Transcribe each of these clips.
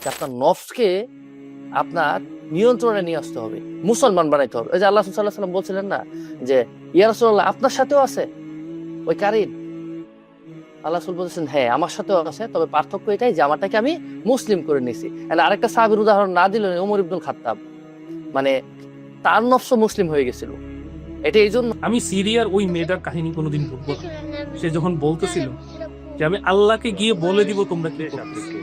যে আপনার নফসকে আপনার নিয়ন্ত্রণে নিয়ে আসতে হবে, মুসলমান বানাইতে হবে। ওই যে আল্লাহ সাল্লাল্লাহু আলাইহি ওয়াসাল্লাম বলছিলেন না যে ইয়া রাসূলুল্লাহ আপনার সাথেও আছে ওই কারিন। আল্লাহ রাসূল বলছেন হ্যাঁ আমার সাথেও আছে, তবে পার্থক্য এটাই যে আমারটাকে আমি মুসলিম করে নিয়েছি। আরেকটা সাহাবীর উদাহরণ না দিলেন ওমর ইবনুল খাত্তাব, মানে তার নফস মুসলিম হয়ে গেছিল। এটা এই জন্য আমি সিরিয়ার ওই মেয়েটার কাহিনী কোনোদিন ভুলবো না। সে যখন বলতেছিল যে আমি আল্লাহকে গিয়ে বলে দিব তোমরা কি করতেছো।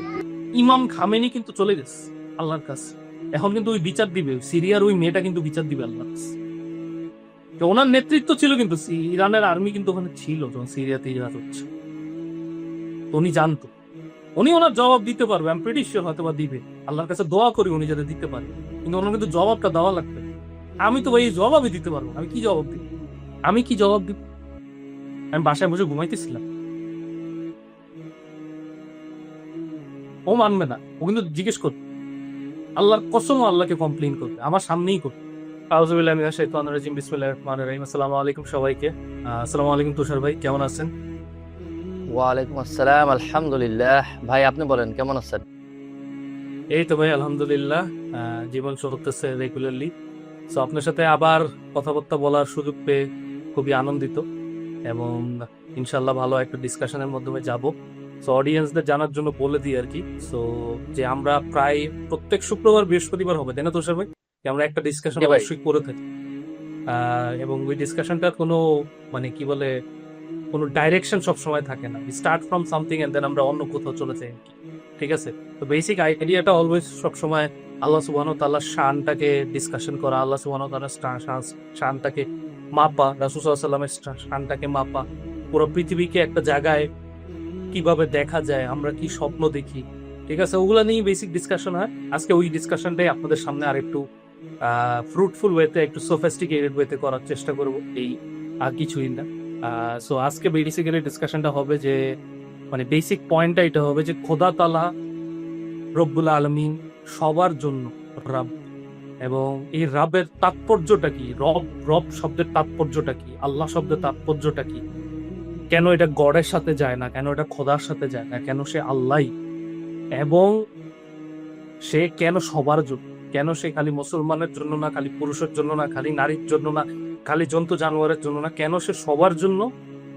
ইমাম খামেনি কিন্তু চলে গেছে আল্লাহর কাছে, এখন কিন্তু ওই বিচার দিবে, সিরিয়ার ওই মেয়েটা কিন্তু বিচার দিবে আল্লাহর কাছে। তো ওনার নেতৃত্ব ছিল, কিন্তু ইরানের আর্মি কিন্তু ওখানে ছিল যখন সিরিয়াতে ইরাক হচ্ছে। তো উনি জানতো, উনি ওনার জবাব দিতে পারবে, আমি প্রিটি শিওর হয়তো বা দিবে। আল্লাহর কাছে দোয়া করি উনি যাতে দিতে পারে, কিন্তু ওনার কিন্তু জবাবটা দেওয়া লাগবে। আমি তো ভাই জবাবই দিতে পারবো না। আমি কি জবাব দিব? আমি কি জবাব দিব? আমি বাসায় বসে ঘুমাইতেছিলাম, ও মানবে না, ও কিন্তু জিজ্ঞেস করবে, আল্লাহর কসম আল্লাহকে কমপ্লেইন করবে, আমার সামনেই করবে। আউযুবিল্লাহি মিনাশ শাইতানির রাজিম, বিসমিল্লাহির রহমানির রহিম। আসসালামু আলাইকুম সবাইকে। আসসালামু আলাইকুম তুষার ভাই, কেমন আছেন? ওয়ালাইকুম আসসালাম, আলহামদুলিল্লাহ। ভাই আপনি বলেন কেমন আছেন? এই তো ভাই আলহামদুলিল্লাহ, জীবন চলতেছে রেগুলারলি। সো আপনার সাথে আবার কথাবার্তা বলার সুযোগ পেয়ে খুবই আনন্দিত, এবং ইনশাল্লাহ ভালো একটা ডিসকাশনের মাধ্যমে যাব। সো অডিয়েন্সদের জানার জন্য বলে দিই আর কি। সো যে আমরা প্রায় প্রত্যেক শুক্রবার বৃহস্পতিবার হবে, তাই না তুষার ভাই, যে আমরা একটা ডিসকাশন জি ভাই। অবশ্যই করে থাকি। এবং ওই ডিসকাশনটার কোনো মানে কি বলে কোনো ডাইরেকশন সব সময় থাকে না। Start from something and then আমরা অন্য কোথাও চলে যাই আর কি। ঠিক আছে? তো বেসিক আইডিয়াটা অলওয়েজ সব সময় আল্লাহ সুবহানাহু ওয়া তাআলার শানটাকে ডিসকাশন করা, আল্লাহ সুবহানাহু ওয়া তাআলার শানটাকে মাপা, রাসূল সাল্লাল্লাহু আলাইহি ওয়াসাল্লামের শানটাকে মাপা, পুরো পৃথিবীকে একটা জায়গায় কিভাবে দেখা যায়, আমরা কি স্বপ্ন দেখি, ঠিক আছে, ওগুলা নিয়ে বেসিক ডিসকাশন হয়। আজকে ওই ডিসকাশনটাই আপনাদের সামনে আর একটু ফ্রুটফুল ওয়েতে, একটু সোফিস্টিকেটেড ওয়েতে করার চেষ্টা করব, এই আর কিছুই না। সো আজকে বেসিক্যালি ডিসকাশনটা হবে যে মানে বেসিক পয়েন্টটা এটা হবে যে খোদা তাআলা রব্বুল আলামিন সবার জন্য রাব, এবং এই রাবের তাৎপর্যটা কি, রব রব শব্দের তাৎপর্যটা কি, আল্লাহ শব্দের তাৎপর্যটা কি, কেন এটা গডের সাথে যায় না, কেন এটা খোদার সাথে যায় না, কেন সে আল্লাহই, এবং সে কেন সবার জন্য, কেন সে খালি মুসলমানের জন্য না, খালি পুরুষের জন্য না, খালি নারীর জন্য না, খালি জন্তু জানোয়ারের জন্য না, কেন সে সবার জন্য,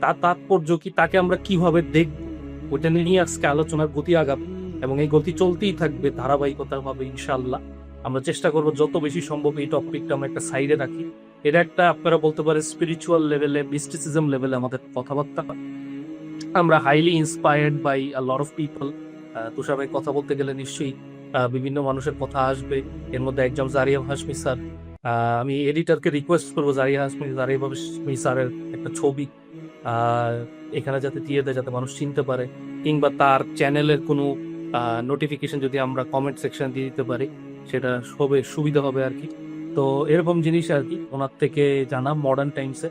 তার তাৎপর্য কি, তাকে আমরা কিভাবে দেখব, ওটা নিয়ে আজকে আলোচনার গতি আগাবে, এবং এই গতি চলতেই থাকবে ধারাবাহিকতা ভাবে ইনশাআল্লাহ। আমরা চেষ্টা করব যত বেশি সম্ভব এই টপিকটা আমরা একটা সাইডে রাখি। এটা একটা আপনারা বলতে পারেন স্পিরিচুয়াল লেভেলে, মিস্টিসিজম লেভেলে আমাদের কথাবার্তা। আমরা highly inspired by a lot of people. Tushar ভাই কথা বলতে গেলে নিশ্চয়ই বিভিন্ন মানুষের কথা আসবে, এর মধ্যে একজন জারিয়া হাশমি স্যার। আমি এডিটরকে রিকোয়েস্ট করবো জারিয়া হাশমি স্যারের একটা ছবি এখানে যাতে দিয়ে দেয়, যাতে মানুষ চিনতে পারে, কিংবা তার চ্যানেলের কোনো নোটিফিকেশন যদি আমরা কমেন্ট সেকশন দিয়ে দিতে পারি, সেটা হবে সুবিধা হবে আর কি। তো এরকম জিনিস আর কি ওনার থেকে জানা মডার্ন টাইমসে।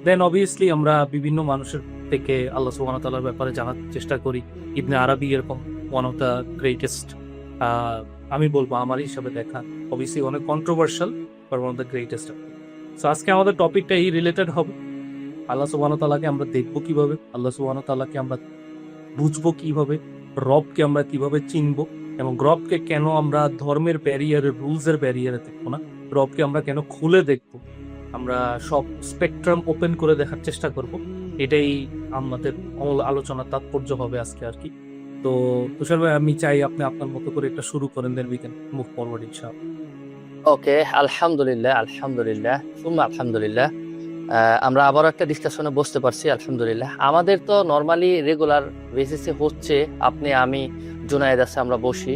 দেন অবভিয়াসলি আমরা বিভিন্ন মানুষের থেকে আল্লাহ সুবহানাহু ওয়া তাআলার ব্যাপারে জানার চেষ্টা করি। ইবনে আরবি এরকম ওয়ান অফ দ্য গ্রেটেস্ট, আমি বলবো আমার হিসাবে দেখা, অবভিয়াসলি অনেক controversial, but one of the greatest. So আজকে আমাদের টপিকটা এই রিলেটেড হবে, আল্লাহ সুবহানাহু ওয়া তাআলাকে আমরা দেখবো কিভাবে, আল্লাহ সুবহানাহু ওয়া তাআলাকে আমরা বুঝবো কিভাবে, রবকে আমরা কিভাবে চিনবো, এবং রবকে কেন আমরা ধর্মের ব্যারিয়ারে, রুলস এর ব্যারিয়ারে দেখবো না, রবকে আমরা কেন খুলে দেখবো, আমরা সব স্পেকট্রাম ওপেন করে দেখার চেষ্টা করব। এটাই আমাদের আলোচনার তাৎপর্য হবে আজকে আর কি। তো তুষার ভাই, আমি চাই আপনি আপনার মতো করে একটা শুরু করেন, then we can move forward ইনশাআল্লাহ। ওকে, আলহামদুলিল্লাহ, আলহামদুলিল্লাহ, সুম্মা আলহামদুলিল্লাহ। আমরা আবারও একটা ডিসকাশনে বসতে পারছি, আলহামদুলিল্লাহ। আমাদের তো নর্মালি রেগুলার বেসিসে হচ্ছে, আপনি আমি জুনায়েদ আছে, আমরা বসি।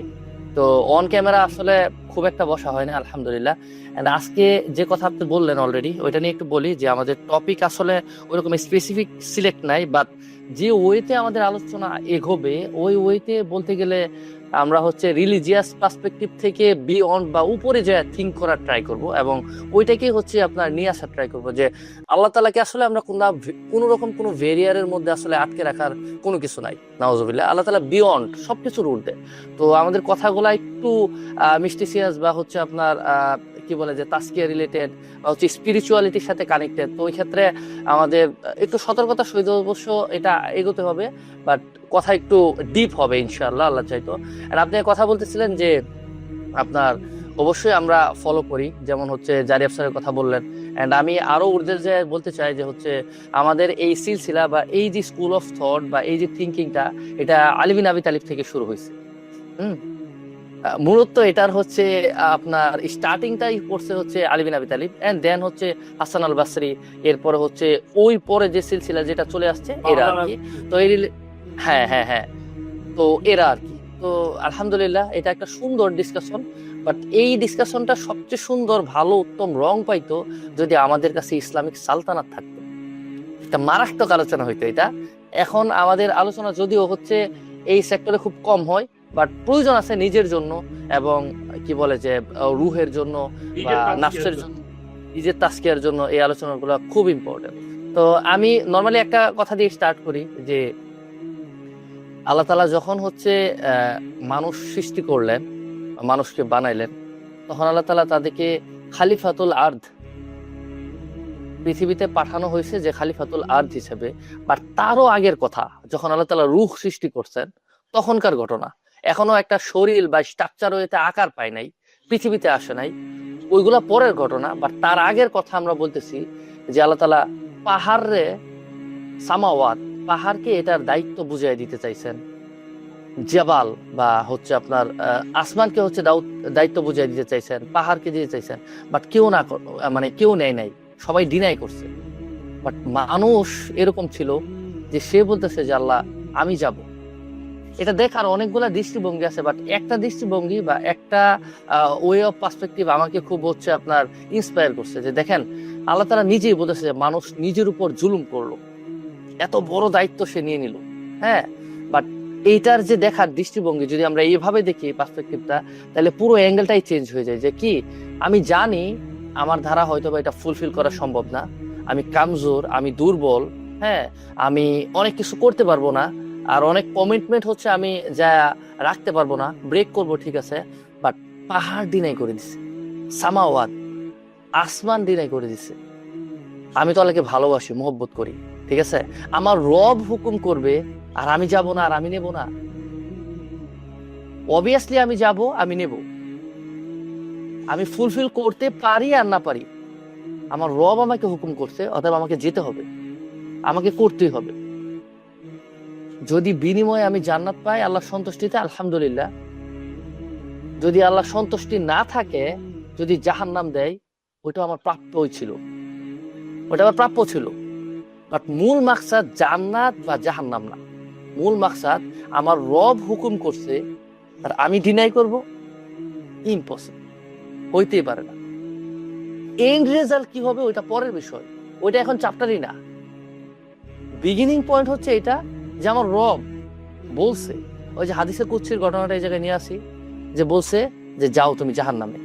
তো অন ক্যামেরা আসলে খুব একটা বসা হয় না, আলহামদুলিল্লাহ। এন্ড আজকে যে কথা আপনি বললেন অলরেডি, ওইটা নিয়ে একটু বলি যে আমাদের টপিক আসলে ওইরকম স্পেসিফিক সিলেক্ট নাই, বাট যে ওয়েতে আমাদের আলোচনা এগোবে ওই ওয়েতে বলতে গেলে আমরা হচ্ছে রিলিজিয়াস পার্সপেক্টিভ থেকে বিয়ন্ড বা উপরে যে থিঙ্ক করার ট্রাই করব, এবং ওইটাকেই হচ্ছে আপনার নিয়ে আসার ট্রাই করব যে আল্লাহ তাআলাকে আসলে আমরা কোনো রকম কোনো ভেরিয়ারের মধ্যে আসলে আটকে রাখার কোনো কিছু নাই। নাউজুবিল্লাহ, আল্লাহ তাআলা বিয়ন্ড সবকিছুর ঊর্ধ্বে। তো আমাদের কথাগুলা একটু মিস্টিসিয়াস বা হচ্ছে আপনার কি বলে যে তাস্কিয়া রিলেটেড বা হচ্ছে স্পিরিচুয়ালিটির সাথে কানেক্টেড। তো ওই ক্ষেত্রে আমাদের একটু সতর্কতার সহিত অবশ্য এটা এগোতে হবে, বাট কথা একটু ডিপ হবে ইনশাআল্লাহ, আল্লাহ চাইতো। আর আপনি কথা বলতেছিলেন যে আপনার অবশ্যই আমরা ফলো করি, যেমন হচ্ছে জারি আফসারের কথা বললেন। অ্যান্ড আমি আরো ঊর্ধ্বে যে বলতে চাই যে হচ্ছে আমাদের এই সিলসিলা বা এই যে স্কুল অফ থট বা এই যে থিঙ্কিংটা, এটা আলী বিন আবি তালিব থেকে শুরু হয়েছে। হুম মূলত এটার হচ্ছে আপনার স্টার্টিংটাই পড়ছে হচ্ছে আলী বিন আবি তালিব, এন্ড দেন হচ্ছে হাসান আল বাসরি, এরপরে হচ্ছে ওই পরে যে সিলসিলা যেটা চলে আসছে এরা আর কি। তো এই হ্যাঁ হ্যাঁ হ্যাঁ, তো এরা আর কি। তো আলহামদুলিল্লাহ এটা একটা সুন্দর ডিসকাশন, বাট এই ডিসকাশনটা সবচেয়ে সুন্দর ভালো উত্তম রং পাইতো যদি আমাদের কাছে ইসলামিক সালতানাত থাকতো, একটা মারাত্মক আলোচনা হইতো এটা। এখন আমাদের আলোচনা যদিও হচ্ছে এই সেক্টরে খুব কম হয়, বাট প্রয়োজন আছে নিজের জন্য এবং কি বলে যে রুহের জন্য বা নাফসের জন্য, নিজের তাস্কিয়ার জন্য এই আলোচনাগুলো খুব ইম্পর্টেন্ট। তো আমি নর্মালি একটা কথা দিয়ে স্টার্ট করি যে আল্লাহ তাআলা যখন হচ্ছে মানুষ সৃষ্টি করলেন, মানুষকে বানাইলেন, তখন আল্লাহ তাআলা তাদেরকে খালিফাতুল আর্দ, পৃথিবীতে পাঠানো হয়েছে যে খালিফাতুল আর্দ হিসেবে। বাট তারও আগের কথা, যখন আল্লাহ তাআলা রূহ সৃষ্টি করছেন তখনকার ঘটনা, এখনো একটা শরীর বা স্ট্রাকচার এতে আকার পায় নাই, পৃথিবীতে আসে নাই, ওইগুলা পরের ঘটনা। বাট তার আগের কথা আমরা বলতেছি যে আল্লাহ তাআলা পাহাড়ে সামাওয়াত, পাহাড়কে এটার দায়িত্ব বুঝিয়ে দিতে চাইছেন, জাবাল বা হচ্ছে আপনার আসমানকে হচ্ছে দায়িত্ব বুঝিয়ে দিতে চাইছেন, পাহাড়কে দিতে চাইছেন। বাট কেউ না, মানে কেউ নেয় নাই, সবাই ডিনাই করছে। বাট মানুষ এরকম ছিল যে সে বলতেছে যে আল্লাহ আমি যাব। এটা দেখার অনেকগুলা দৃষ্টিভঙ্গি আছে, বাট একটা দৃষ্টিভঙ্গি বা একটা ওয়ে অফ পার্সপেক্টিভ আমাকে খুব হচ্ছে আপনার ইন্সপায়ার করছে, যে দেখেন আল্লাহ তাআলা নিজেই বলেছে যে মানুষ নিজের উপর জুলুম করলো, এত বড় দায়িত্ব সে নিয়ে নিল। হ্যাঁ, বাট এইটার যে দেখার দৃষ্টিভঙ্গি যদি আমরা এইভাবে দেখি পার্সপেক্টিভটা, তাহলে পুরো অ্যাঙ্গেলটাই চেঞ্জ হয়ে যায়। যে কি, আমি জানি আমার দ্বারা হয়তো বা এটা ফুলফিল করা সম্ভব না, আমি কামজোর, আমি দুর্বল, হ্যাঁ, আমি অনেক কিছু করতে পারবো না, আর অনেক কমিটমেন্ট হচ্ছে আমি যা রাখতে পারবো না, ব্রেক করব, ঠিক আছে। বাট পাহাড় ডিনাই করে দিছে, সামাওয়াত আসমান ডিনাই করে দিছে। আমি তো আল্লাহকে ভালোবাসি, মহব্বত করি, ঠিক আছে, আমার রব হুকুম করবে আর আমি যাব না, আর আমি নেব না? অবভিয়াসলি আমি যাব, আমি নেব। আমি ফুলফিল করতে পারি আর না পারি, আমার রব আমাকে হুকুম করছে, অতএব আমাকে যেতে হবে, আমাকে করতেই হবে। যদি বিনিময়ে আমি জান্নাত পাই আল্লাহ সন্তুষ্টিতে, আলহামদুলিল্লাহ। যদি আল্লাহ সন্তুষ্টি না থাকে, যদি জাহান্নাম দেয়, ওইটা আমার প্রাপ্যই ছিল, ওটা আমার প্রাপ্য ছিল। বাট মূল মাকসাদ জান্নাত বা জাহান্নাম না, মূল মাকসাদ আমার রব হুকুম করছে আর আমি ডিনাই করব, ইম্পসিবল, হইতেই পারে না। এন্ড রেজাল্ট কি হবে ওইটা পরের বিষয়, ওইটা এখন চ্যাপ্টারই না। বিগিনিং পয়েন্ট হচ্ছে এটা যে আমার রব বলছে, ওই যে হাদিসে কুদসির ঘটনাটা এই জায়গায় নিয়ে আসি, যে বলছে যে যাও তুমি জাহান্নামে।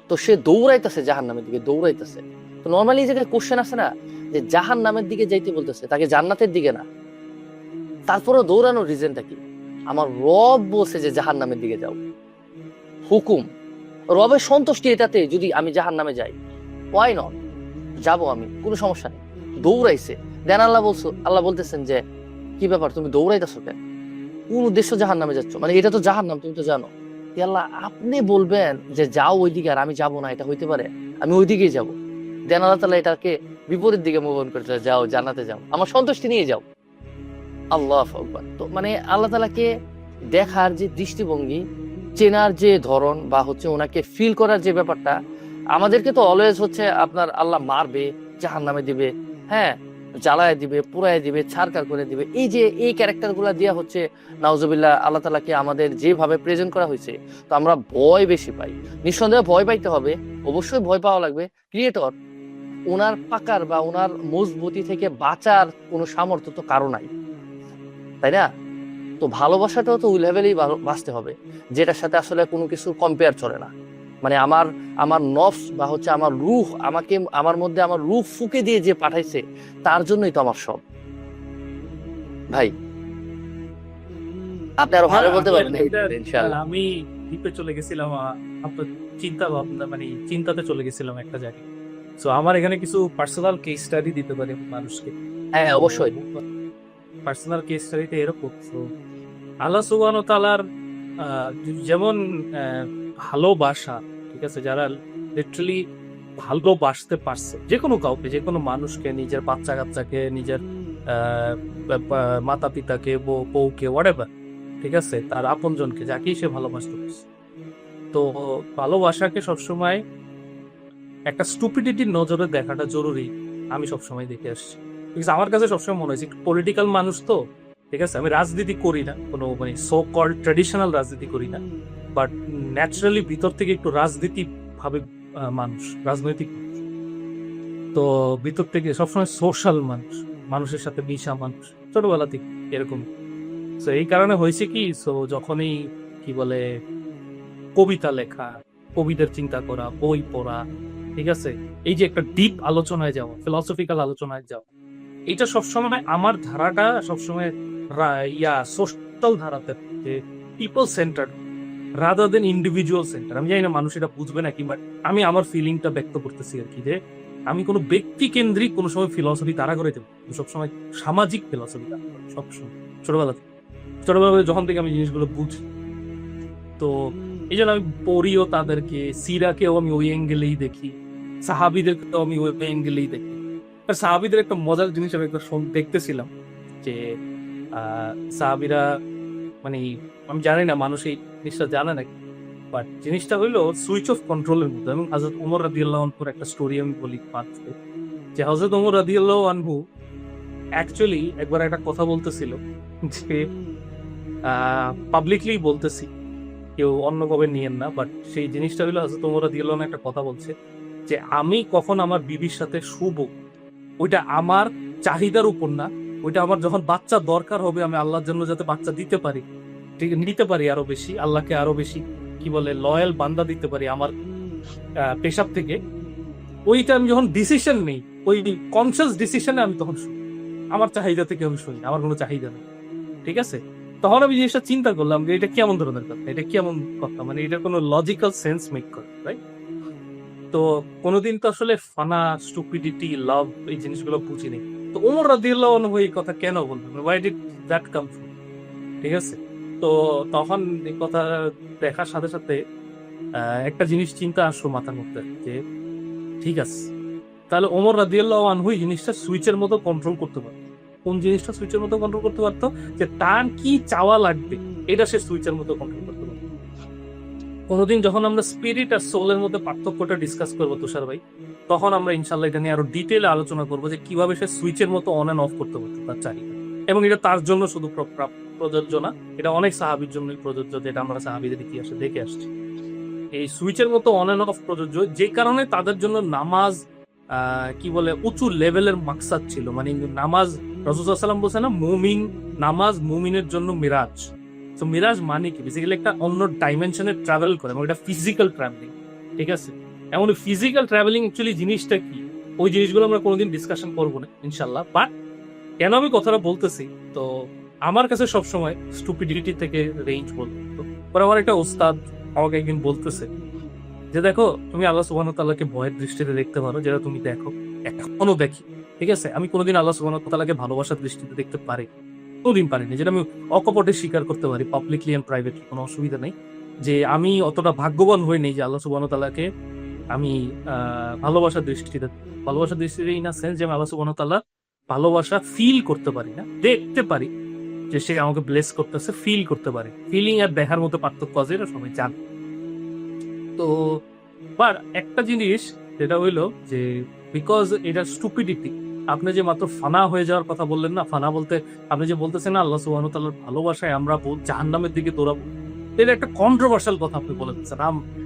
তো সে দৌড়াইতেছে জাহান্নামের দিকে, দৌড়াইতেছে। তো নর্মালি এই জায়গায় কোশ্চেন আছে না, যে জাহান্নামের দিকে যাইতে বলতেছে, তাকে জান্নাতের দিকে না। তারপরে দৌড়ানোর রিজনটা কি? আমার রব বলছে যে জাহান্নামের দিকে যাও, হুকুম, রবের সন্তুষ্টি এটাতে। যদি আমি জাহান্নামে যাই, ওয়াই নট, যাবো আমি, কোনো সমস্যা নেই। দৌড়াইছে, দেন আল্লাহ বলতেছেন যে কি ব্যাপার, তুমি দৌড়াইতেছো কেন, কোন উদ্দেশ্য জাহান্নামে যাচ্ছ, মানে এটা তো জাহান্নাম, তুমি তো জানো। আল্লাহ আপনি বলবেন যে যাও ওইদিকে আর আমি যাবো না, এটা হইতে পারে? আমি ওইদিকেই যাবো। দেন আল্লাহ তাআলা এটাকে বিপরীত দিকে মুভ অন করতে, যাও জান্নাতে যাও, আমার সন্তুষ্টি নিয়ে যাও। আল্লাহু আকবার। তো মানে আল্লাহ তাআলাকে দেখার যে দৃষ্টিভঙ্গি, চেনার যে ধরন, বা হচ্ছে ওনাকে ফিল করার যে ব্যাপারটা, আমাদেরকে তো অলওয়েজ হচ্ছে আপনার আল্লাহ মারবে, জাহান্নামে দিবে, হ্যাঁ, জ্বালায় দিবে, পুরায় দিবে, ছারকার করে দিবে, এই যে এই ক্যারেক্টার গুলা দিয়া হচ্ছে নাউজুবিল্লাহ আল্লাহ তাআলাকে আমাদের যেভাবে প্রেজেন্ট করা হয়েছে, তো আমরা ভয় বেশি পাই। নিঃসন্দেহে ভয় পাইতে হবে, অবশ্যই ভয় পাওয়া লাগবে। ক্রিয়েটর, ওনার পাকার বা ওনার মজবুতি থেকে বাঁচার কোনো সামর্থ্য তো কারো নাই, তাই না? তো ভালোবাসাটাও তো ওই লেভেলেই বাঁচতে হবে, যেটার সাথে আসলে কোনো কিছু কম্পেয়ার চলে না। মানে আমার নফস বা হচ্ছে আমার রূহ, আমাকে আমার মধ্যে আমার রূহ ফুঁকে দিয়ে যে পাঠাইছে, তার জন্যই তো আমার সব। ভাই আপনি আরো ভালো বলতে আমি পারবেন ইনশাআল্লাহ। আমি ডিপে চলে গেছিলাম, আপনার চিন্তা ভাবনা মানে চিন্তাতে চলে গেছিলাম একটা জায়গায়। সো আমার এখানে কিছু পার্সোনাল কেস স্টাডি দিতে পারি মানুষকে। হ্যাঁ অবশ্যই। পার্সোনাল কেস স্টাডিতে এরকম, তো আল্লাহ সুবহানাহু ওয়া তাআলার যেমন ভালোবাসা, ঠিক আছে, যারা লিটারালি ভালোবাসতে পারছে যে কোনো কাউকে, যে কোনো মানুষকে, নিজের বাচ্চা কাচ্চাকে, নিজের মাতা পিতাকে, বউকে, হোয়াটএভার, ঠিক আছে, তার আপনজনকে, যাকেই সে ভালোবাসতে পারছে। তো ভালোবাসাকে সবসময় একটা স্টুপিডিটির নজরে দেখাটা জরুরি, আমি সবসময় দেখে আসছি। ঠিক আছে, আমার কাছে সবসময় মনে হয়েছে, একটু পলিটিক্যাল মানুষ তো, ঠিক আছে, আমি রাজনীতি করি না, কোনো মানে সো কল্ড ট্রেডিশনাল রাজনীতি করি না, বাট ন্যাচারালি ভিতর থেকে একটু রাজনীতি ভাবে মানুষ, রাজনৈতিক মানুষ। তো ভিতর থেকে সবসময় সোশ্যাল মানুষ, মানুষের সাথে মিশা মানুষ, ছোটবেলা থেকে এরকম। তো এই কারণে হয়েছে কি, সো যখনই কি বলে কবিতা লেখা, কবিদের চিন্তা করা, বই পড়া, ঠিক আছে, এই যে একটা ডিপ আলোচনায় যাওয়া, ফিলসফিক্যাল আলোচনায় যাওয়া, এটা সবসময় আমার ধারাটা সবসময় সোশ্যাল ধারাতে, যে people centre rather than individual centre. আমি জানি না মানুষ এটা বুঝবে নাকি, বাট আমি আমার ফিলিংটা ব্যক্ত করতেছি আর কি, যে আমি কোনো ব্যক্তি কেন্দ্রিক কোনো সময় ফিলসফি তারা করে দেবো, সবসময় সামাজিক ফিলসফি সবসময় ছোটবেলা থেকে, ছোটবেলা থেকে যখন থেকে আমি জিনিসগুলো বুঝি। তো এই জন্য আমি পড়িও তাদেরকে, সিরাকেও আমি ওই অ্যাঙ্গেলেই দেখি, সাহাবিদেরকেও আমি ওই অ্যাঙ্গেলেই দেখি। আর সাহাবিদের একটা মজার জিনিস আমি একটা দেখতেছিলাম, যে সাহাবিরা মানে, আমি জানি না মানুষ এই জিনিসটা জানে নাকি, বাট জিনিসটা হইলো সুইচ অফ কন্ট্রোলের মধ্যে। এবং হযরত ওমর রাদিয়াল্লাহু আনহুর একটা স্টোরি আমি বলি পাঁচকে, যে হযরত ওমর রাদিয়াল্লাহু আনহু অ্যাকচুয়ালি একবার একটা কথা বলতেছিল, যে পাবলিকলি বলতেছি, কেউ অন্য কবে নিয়েন না, বাট সেই জিনিসটা হইলো হযরত ওমর রাদিয়াল্লাহু আনহু একটা কথা বলছে, যে আমি কখন আমার বিবির সাথে শুব, ওইটা আমার চাহিদার উপর না, ওইটা আমার যখন বাচ্চা দরকার হবে, আমি আল্লাহর জন্য যাতে বাচ্চা দিতে পারি, ঠিক নিতে পারি আরো বেশি, আল্লাহকে আরো বেশি কি বলে লয়াল বান্দা দিতে পারি আমার পেশাব থেকে, ওইটা আমি যখন ডিসিশন নেই, ওই কনসিয়াস ডিসিশনে আমি তখন শুনি, আমার চাহিদা থেকে আমি শুনি, আমার কোনো চাহিদা নেই, ঠিক আছে। তখন আমি জিনিসটা চিন্তা করলাম যে এটা কেমন ধরনের কথা, এটা কেমন কথা, মানে এটার কোনো লজিক্যাল সেন্স মেক করে, রাইট? তো কোনোদিন তো আসলে ফানা, স্টুপিডিটি, লাভ, এই জিনিসগুলো বুঝিনি। তো ওমর রাদিয়াল্লাহু আনহু এই কথা কেন বলবেন, why did that come from, ঠিক আছে। তো তখন এই কথা দেখার সাথে সাথে একটা জিনিস চিন্তা আসলো মাথার মধ্যে, যে ঠিক আছে, তাহলে ওমর রাদিয়াল্লাহু আনহু এই জিনিসটা সুইচের মতো কন্ট্রোল করতে পারতো। কোন জিনিসটা সুইচের মতো কন্ট্রোল করতে পারতো, যে তার কি চাওয়া লাগবে এটা সে সুইচের মতো কন্ট্রোল করতে পারতো। কোনোদিন যখন আমরা স্পিরিট আর সোলের মধ্যে পার্থক্যটা ডিসকাস করবো তুষার ভাই, তখন আমরা ইনশাল্লাহ এটা নিয়ে আরো ডিটেইলে আলোচনা করবো, যে কিভাবে সে সুইচের মতো অন এন্ড অফ করতে পারতো তার চাহিদা। এবং এটা তার জন্য শুধু প্রযোজ্য না, এটা অনেক সাহাবীর জন্যই প্রযোজ্য, যেটা আমরা সাহাবীদের ইতিহাসে দেখে আসছি। এই সুইচের মতো অন এন্ড অফ প্রযোজ্য, যে কারণে তাদের জন্য নামাজ কি বলে উঁচু লেভেলের মাকসাদ ছিল। মানে নামাজ, রাসূল সাল্লাল্লাহু আলাইহি ওয়াসাল্লাম বলছে না, মুমিন নামাজ মুমিনের জন্য মিরাজ। তো মিরাজ মানে কি, বেসিক্যালি একটা অন্য ডাইমেনশনে ট্রাভেল করে, এবং এটা ফিজিক্যাল ট্রাভেলিং, ঠিক আছে। এমন ফিজিক্যাল ট্রাভেলিং অ্যাকচুয়ালি জিনিসটা কি, ওই জিনিসগুলো আমরা কোনোদিন ডিসকাশন করবো না ইনশাল্লাহ। বাট কেন আমি কথাটা বলতেছি, তো আমার কাছে সবসময় স্টুপিডিটি থেকে রেঞ্জ বলতো। পরে আমার একটা ওস্তাদ আমাকে একদিন বলতেছে, যে দেখো, তুমি আল্লাহ সুবহানাহু ওয়া তাআলাকে ভয়ের দৃষ্টিতে দেখতে পারো, যেটা তুমি দেখো, এখনো দেখি, ঠিক আছে। আমি কোনোদিন আল্লাহ সুবহানাহু ওয়া তাআলাকে ভালোবাসার দৃষ্টিতে দেখতে পারি, কোনোদিন পারিনি, যেটা আমি অকপটে স্বীকার করতে পারি, পাবলিকলি এন্ড প্রাইভেটলি, কোনো অসুবিধা নেই। যে আমি অতটা ভাগ্যবান হই নেই যে আল্লাহ সুবহানাহু ওয়া তাআলাকে আমি ভালোবাসার দৃষ্টিতে, ইন আ সেন্স যে আমি আল্লাহ সুবহানাহু ওয়া তাআলা ভালোবাসা ফিল করতে পারি না, দেখতে পারি যে সে আমাকে ব্লেস করতেছে, ফিল করতে পারি। ফিলিং আর দেখার মতো পার্থক্য আছে, এটা সবাই জানে। তো বাট একটা জিনিস যেটা হইলো, যে বিকজ এটা স্টুপিডিটি, আপনি যে মাত্র ফানা হয়ে যাওয়ার কথা বললেন না, ফানা বলতে আপনি যে বলতেছেন না আল্লাহ সুবহানাহু ওয়া তাআলার ভালোবাসায় আমরা জাহান্নামের দিকে দৌড়াবো, এটা একটা কন্ট্রোভার্সিয়াল কথা আপনি বলে দিচ্ছেন।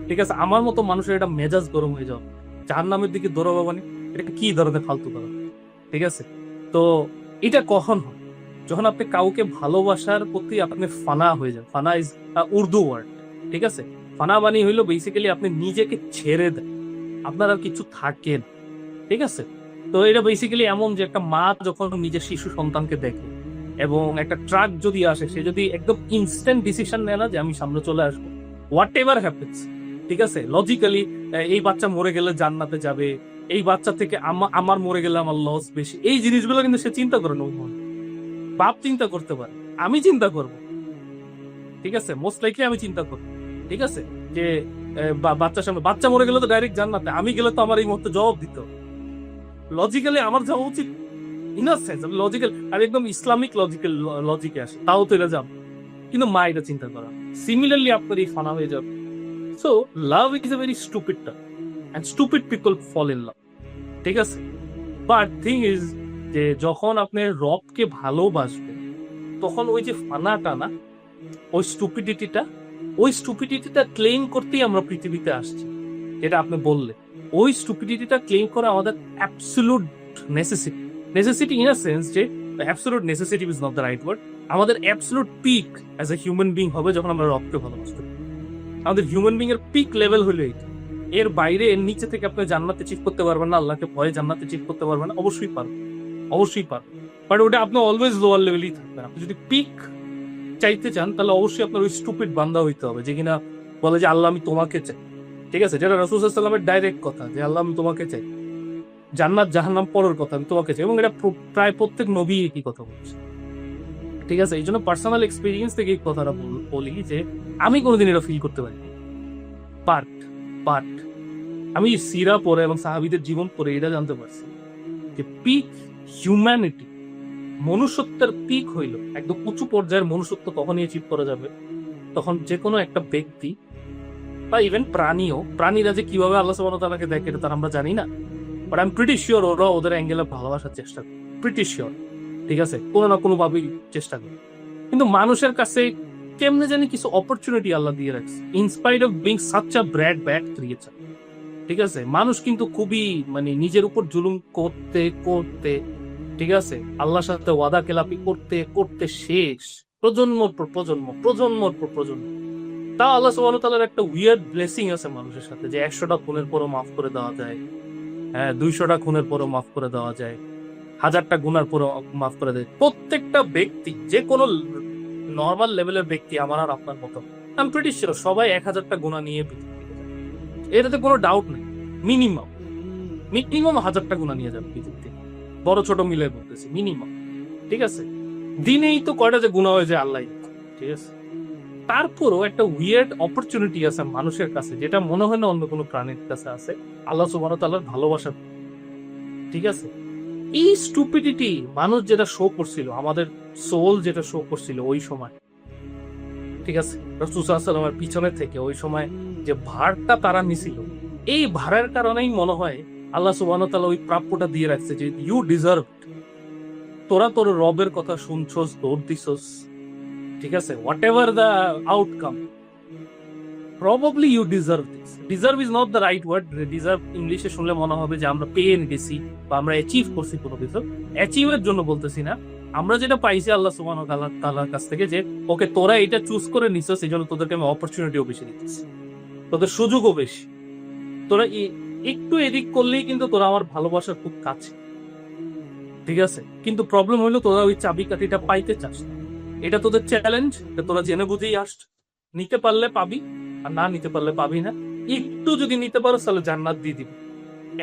ঠিক আছে, আমার মতো মানুষের এটা মেজাজ গরম হয়ে যাওয়া, জাহান্নামের দিকে দৌড়াবো মানে এটা কি ধরনের ফালতু কথা, ঠিক আছে। তো এটা কখন হয়, যখন আপনি কাউকে ভালোবাসার প্রতি আপনি ফানা হয়ে যান। ফানা ইজ উর্দু ওয়ার্ড, ঠিক আছে। ফানা বানি হইলো বেসিক্যালি আপনি নিজেকে ছেড়ে দেন, আপনার আর কিছু থাকে না, ঠিক আছে। তো এটা বেসিক্যালি এমন যে একটা মা যখন নিজের শিশু সন্তানকে দেখে, এবং একটা ট্রাক যদি আসে, সে যদি একদম ইনস্ট্যান্ট ডিসিশন নেয় না যে আমি সামনে চলে আসবো, হোয়াট এভার হ্যাপেন্স, ঠিক আছে, লজিক্যালি এই বাচ্চা মরে গেলে জান্নাতে যাবে, এই বাচ্চা থেকে আমার মরে গেলে আমার লস বেশি, এই জিনিসগুলো কিন্তু সে চিন্তা করে না। বাপ চিন্তা করতে পারে, আমি চিন্তা করব, ঠিক আছে, মোস্ট লাইকলি আমি চিন্তা করবো, ঠিক আছে, যে বাচ্চার সামনে বাচ্চা মরে গেলে তো ডাইরেক্ট জান্নাতে, আমি গেলে তো আমার এই মুহূর্তে জবাব দিত। লজিক্যালি আমার যাওয়া উচিত, ইন আ সেন্স আমি লজিক্যাল, আমি একদম ইসলামিক লজিকে আসে, তাও তো এটা যাব, কিন্তু মা এটা চিন্তা করা। সিমিলারলি আপনার এই ফানা হয়ে যাবে। So love is a very stupid term and stupid people fall in love, ঠিক আছে। বাট থিং ইজ যে যখন আপনি রবকে ভালোবাসবেন, তখন ওই যে ফানাটা না, ওই স্টুপিডিটিটা ক্লেম করতেই আমরা পৃথিবীতে আসছি, যেটা আপনি বললেন। ওই স্টুপিডিটিটা ক্লেম করা আমাদের absolute necessity in a sense যে absolute necessity is not the right word. আমাদের absolute peak as a human being হবে যখন আমরা রবকে ভালোবাসতে পারি। আমাদের হিউম্যান বিং এর পিক লেভেল হলো এইটা। এর বাইরে, এর নিচে থেকে আপনি জান্নাতে চিট করতে পারবেন না, আল্লাহকে ভয়ে জান্নাতে চিট করতে পারবেন না, অবশ্যই পারবেন। বাট ওটা আপনি অলওয়েজ লোয়ার লেভেলই থাকবেন। আপনি যদি পিক চাইতে চান, তাহলে অবশ্যই আপনার ওই স্টুপিড বান্দা হইতে হবে, যে কিনা বলে যে আল্লাহ আমি তোমাকে চাই, ঠিক আছে, যেটা রাসূল সাল্লাল্লাহু আলাইহি ওয়াসাল্লামের ডাইরেক্ট কথা, যে আল্লাহ আমি তোমাকে চাই, জান্নাত জাহান্নাম পরের কথা, আমি তোমাকে চাই। এবং এটা প্রায় প্রত্যেক নবী একই কথা বলছে, ঠিক আছে। এই জন্য পার্সোনাল এক্সপিরিয়েন্স থেকে এই কথাটা বলি যে আমি কোনোদিন এটা ফিল করতে পারি। বাট আমি সিরা পড়ে এবং সাহাবীদের জীবন পড়ে এটা জানতে পারছি যে পিক হিউম্যানিটি, মনুষ্যত্বের পিক হইল, একদম উঁচু পর্যায়ের মনুষ্যত্ব তখনই অ্যাচিভ করা যাবে তখন যে কোনো একটা ব্যক্তি বা ইভেন প্রাণীরা যে কিভাবে আল্লাহ সুবহানাহু ওয়া তাআলাকে দেখে, এটা তার আমরা জানি না, but I am pretty sure ওরা ওদের অ্যাঙ্গেলে ভালোবাসার চেষ্টা করে, প্রিটি শিওর, ঠিক আছে, কোনো না কোনো ভাবেই চেষ্টা করে। কিন্তু মানুষের কাছে কেমনে জানি কিছু অপরচুনিটি আল্লাহ দিয়ে রাখছে, in spite of being such a bad creature, ঠিক আছে। মানুষ কিন্তু খুবই নিজের উপর জুলুম করতে করতে, ঠিক আছে, আল্লাহর সাথে ওয়াদা খেলাপি করতে করতে শেষ, প্রজন্মর পর প্রজন্ম। তাও আল্লাহ সুবহানাহু ওয়া তাআলার একটা উইয়ার্ড ব্লেসিং আছে মানুষের সাথে, যে 100টা খুনের পরও মাফ করে দেওয়া যায়, হ্যাঁ, 200টা খুনের পরও মাফ করে দেওয়া যায়, 1000টা গুনার পরও মাফ করে দেয়। প্রত্যেকটা ব্যক্তি, যে কোনো নর্মাল লেভেলের ব্যক্তি, আমার আর আপনার মতো, আমি প্রিটি শিওর সবাই 1000টা গুনাহ নিয়ে পৃথিবী থেকে যাবে, এটাতে কোনো ডাউট নেই। মিনিমাম 1000টা গুনাহ নিয়ে যাবে পৃথিবী থেকে, বড় ছোট মিলে বলতেছি, মিনিমাম, ঠিক আছে। দিনেই তো কয়টা যে গুনাহ হয়ে যায় আল্লাহ, ঠিক আছে। তারপরও একটা উইয়ার্ড অপরচুনিটি আছে মানুষের কাছে, যেটা মনে হয় না অন্য কোনো প্রাণীর কাছে আছে, আল্লাহ সুবহানাহু ওয়া তাআলার ভালোবাসা, ঠিক আছে। এই স্টুপিডিটি মানুষ যেটা শো করছিল, আমাদের সোল যেটা শো করছিল ওই সময়, ঠিক আছে, রাসূল সাল্লাল্লাহু আলাইহি ওয়াসাল্লামের পিছনে থেকে ওই সময় যে ভারটা তারা নিছিল, এই ভারের কারণেই মনে হয় আল্লাহ সুবহানাহু ওয়া তাআলা ওই প্রাপ্যটা দিয়ে রাখছে, যে ইউ ডিজার্ভ, তোরা তোর রবের কথা শুনছস, দৌড় দিছস, ঠিক আছে, whatever the outcome, probably you deserve this. Deserve is not the right word. Deserve ইংলিশে শুনলে মনে হবে যে আমরা পেয়ে গেছি বা আমরা অ্যাচিভ করছি কোনো কিছু। অ্যাচিভের জন্য বলতেছি না, আমরা যেটা পাইছি আল্লাহ সুবহানাহু ওয়া তাআলার কাছ থেকে, যে ওকে তোরা এটা চুজ করে নিছস, এই জন্য তোদেরকে আমি অপরচুনিটিও বেশি দিতেছি, তোদের সুযোগও বেশি, তোরা একটু এদিক করলেই কিন্তু তোরা আমার ভালোবাসার খুব কাছে, ঠিক আছে। কিন্তু প্রবলেম হইলো তোরা ওই চাবিকাঠিটা পাইতে চাস না, এটা তোদের চ্যালেঞ্জ, তোরা জেনে বুঝেই আসছ, নিতে পারলে পাবি আর না নিতে পারলে পাবি না। একটু যদি নিতে পারো তাহলে জান্নাত দিয়ে দিব,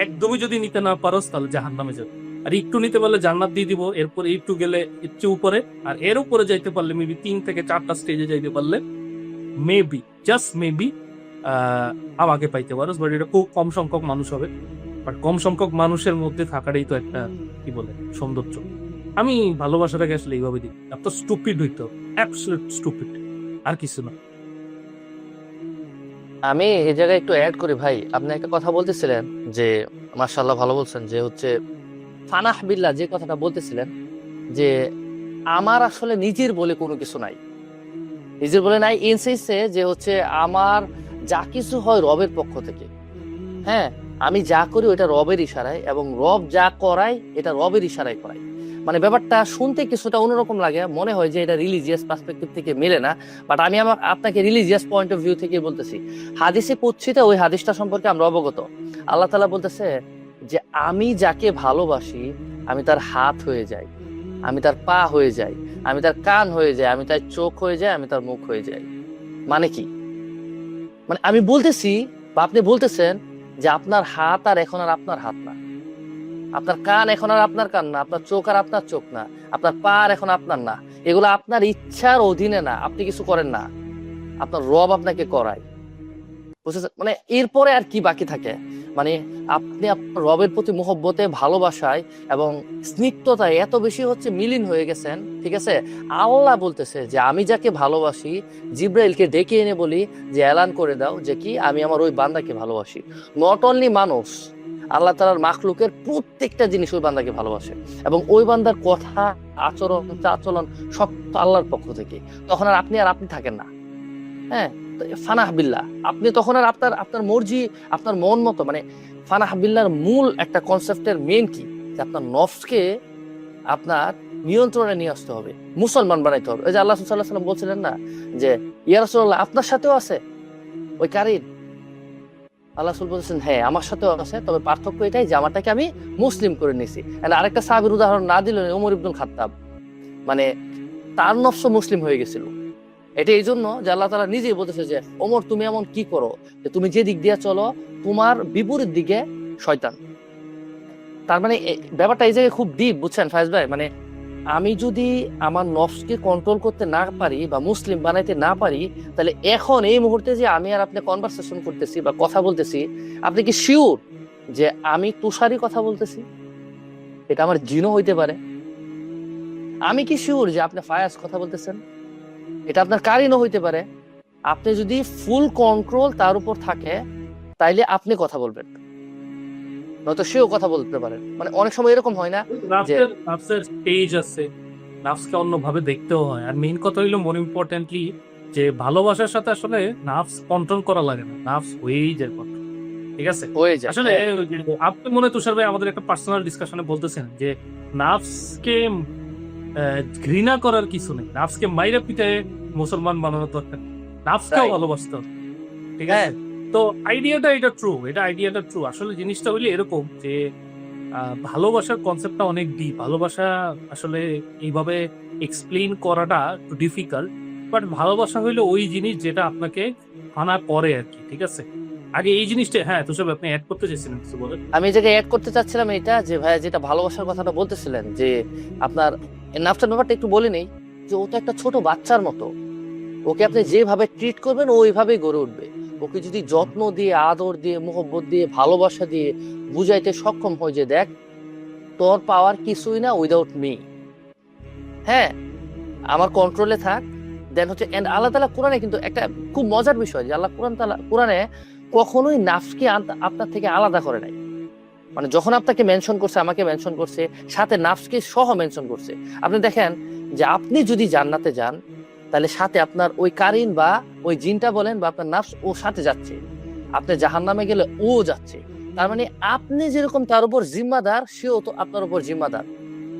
একদমই যদি নিতে না পারো তাহলে জাহান্নামে যাবে। আর একটু নিতে পারলে জান্নাত দিয়ে দিব, এরপরে একটু গেলে একটু উপরে, আর এর উপরে যাইতে পারলে মেবি 3 থেকে 4টা স্টেজে যাইতে পারলে মেবি, জাস্ট মেবি, আমাকে পাইতে পারো। বাট এটা খুব কম সংখ্যক মানুষ হবে, বাট কম সংখ্যক মানুষের মধ্যে থাকাটাই তো একটা কি বলে সৌন্দর্য। আমি ভালোবাসাটাকে আসলে এইভাবে দিই, আপনার স্টুপিড হইতো, অ্যাবসলিউট স্টুপিড, আর কিছু না। আমি এই জায়গায় একটু অ্যাড করি ভাই, আপনি একটা কথা বলতেছিলেন যে মাশাআল্লাহ ভালো বলছেন, যে হচ্ছে ফানাহ বিল্লাহ, যে কথাটা বলতেছিলেন যে আমার আসলে নিজের বলে কোনো কিছু নাই, নিজের বলে নাই ইন সেন্সে যে হচ্ছে আমার যা কিছু হয় রবের পক্ষ থেকে, হ্যাঁ, আমি যা করি ওটা রবের ইশারায়, এবং রব যা করায় এটা রবের ইশারায় করায়। ব্যাপারটা শুনতে কিছুটা অন্যরকম লাগে, মনে হয় যে এটা রিলিজিয়াস পার্সপেক্টিভ থেকে মেলে না, বাট আমি আপনাকে রিলিজিয়াস পয়েন্ট অফ ভিউ থেকে বলতেছি। হাদিসে কুদসিতে ওই হাদিসটা সম্পর্কে আমরা অবগত। আল্লাহ তাআলা বলতেছে যে আমি যাকে ভালোবাসি আমি তার হাত হয়ে যাই, আমি তার পা হয়ে যাই, আমি তার কান হয়ে যাই, আমি তার চোখ হয়ে যাই, আমি তার মুখ হয়ে যাই। মানে কি? মানে আমি বলতেছি বা আপনি বলতেছেন যে আপনার হাত আর এখন আর আপনার হাত না, আপনার কান এখন আর আপনার কান না, আপনার চোখ আর আপনার চোখ না, আপনার পা আর এখন আপনার না, এগুলো আপনার ইচ্ছার অধীনে না, আপনি কিছু করেন না, আপনার রব আপনাকে করায়। বুঝতেছেন? মানে এরপরে আর কি বাকি থাকে? মানে আপনি আপনার রবের প্রতি মহব্বতে, ভালোবাসায় এবং স্নিগ্ধতায় এত বেশি হচ্ছে মিলিন হয়ে গেছেন, ঠিক আছে? আল্লাহ বলতেছে যে আমি যাকে ভালোবাসি, জিব্রাইলকে ডেকে এনে বলি যে এলান করে দাও যে কি আমি আমার ওই বান্দাকে ভালোবাসি। নট অনলি মানুষ, আল্লাহ তাআলার মাখলুকের প্রত্যেকটা জিনিস ওই বান্দাকে ভালোবাসে, এবং ওই বান্দার কথা, আচরণ, চালচলন সব তো আল্লাহর পক্ষ থেকে। তখন আর আপনি থাকেন না। হ্যাঁ, ফানাহ বিল্লাহ, আপনি তখন আর আপনার আপনার মর্জি, আপনার মন মতো, মানে ফানাহ বিল্লাহর মূল একটা কনসেপ্টের মেন কি, যে আপনার নফসকে আপনার নিয়ন্ত্রণে নিয়ে আসতে হবে, মুসলমান বানাইতে হবে। ওই যে আল্লাহ সাল্লাল্লাহু আলাইহি ওয়াসাল্লাম বলছিলেন না যে ইয়া রাসূলুল্লাহ আপনার সাথেও আছে ওই কারিন? আল্লাহ রাসূল বলছেন হ্যাঁ আমার সাথেও আছে, তবে পার্থক্য এটাই যে আমারটাকে আমি মুসলিম করে নিয়েছি। আরেকটা সাহাবীর উদাহরণ না দিলেন ওমর ইবনুল খাত্তাব, মানে তার নফস মুসলিম হয়ে গেছিল। এটা এই জন্য যে আল্লাহ তাআলা নিজেই বলতেছে যে ওমর তুমি এমন কি করো যে তুমি যে দিক দিয়ে চলো তোমার বিপরীত দিকে শয়তান। তার মানে ব্যাপারটা এই জায়গায় খুব ডিপ, বুঝছেন ফায়েজ ভাই? মানে আমি যদি আমার নফসকে কন্ট্রোল করতে না পারি বা মুসলিম বানাইতে না পারি, তাহলে এখন এই মুহূর্তে যে আমি আর আপনি কনভারসেশন করতেছি বা কথা বলতেছি, আপনি কি শিওর যে আমি তুষারই কথা বলতেছি? এটা আমার জিনও হইতে পারে। আমি কি শিওর যে আপনি ফায়াজ কথা বলতেছেন? এটা আপনার কারিনও হইতে পারে। আপনি যদি ফুল কন্ট্রোল তার উপর থাকে, তাইলে আপনি কথা বলবেন, নয়তো সেও কথা বলতে পারে। মানে অনেক সময় এরকম হয় না যে নাফসের স্টেজ আছে, নাফসকে অন্যভাবে দেখতেও হয়। আর মেইন কথা হইলো মোর ইম্পর্টেন্টলি যে ভালোবাসার সাথে আসলে নাফস কন্ট্রোল করা লাগে না, নাফস হয়েই যায় কন্ট্রোল। ঠিক আছে? হয়ে যায়। আসলে ওই যে আপনি মনে হয় তুষার ভাই আমাদের একটা পার্সোনাল ডিসকাশনে বলতেছেন যে নাফসকে ঘৃণা করার কিছু নেই, নাফসকে মাইরা পিটায় মুসলমান বানানোর দরকার, নাফসকেও Right. ভালোবাসতে হবে। ঠিক আছে? হ্যাঁ, তো আইডিয়াটা ট্রু। আসলে জিনিসটা হইলে এরকম যে ভালোবাসার কনসেপ্টটা অনেক ডিপ। ভালোবাসা আসলে এইভাবে এক্সপ্লেইন করাটা একটু ডিফিকাল্ট, বাট ভালোবাসা হইলো ওই জিনিস যেটা আপনাকে হানা করে আর কি। ঠিক আছে? আগে এই জিনিসটা, হ্যাঁ তো সব আপনি অ্যাড করতে চাইছিলেন কিছু বলেন। আমি এই জায়গায় অ্যাড করতে চাচ্ছিলাম এটা যে ভাইয়া যেটা ভালোবাসার কথাটা বলতেছিলেন যে আপনার নাফসের ব্যাপারটা একটু বলে নেই, যে ও তো একটা ছোট বাচ্চার মতো, ওকে আপনি যেভাবে ট্রিট করবেন ও ওইভাবেই গড়ে উঠবে। ওকে যদি যত্ন দিয়ে, আদর দিয়ে, মোহব্বত দিয়ে, ভালোবাসা দিয়ে বুঝাইতে সক্ষম হয় যে দেখ তোর পাওয়ার কিছুই না উইদাউট মি, হ্যাঁ আমার কন্ট্রোলে থাক, দেন হচ্ছে এন্ড আল্লাহ তাআলা কোরআনে কিন্তু একটা খুব মজার বিষয় যে আল্লাহ কোরআনে কখনোই নাফসকে আপনার থেকে আলাদা করে নাই। মানে যখন আপনাকে মেনশন করছে, আমাকে মেনশন করছে, সাথে নাফসকে সহ মেনশন করছে। আপনি দেখেন যে আপনি যদি জান্নাতে যান, তাহলে সাথে আপনার ওই কারিন বা ওই জিনটা বলেন বা আপনার নাফস ও সাথে যাচ্ছে। আপনি জাহান্নামে গেলে ও যাচ্ছে। তার মানে আপনি যেরকম তার উপর জিম্মাদার, সেও তো আপনার উপর জিম্মাদার।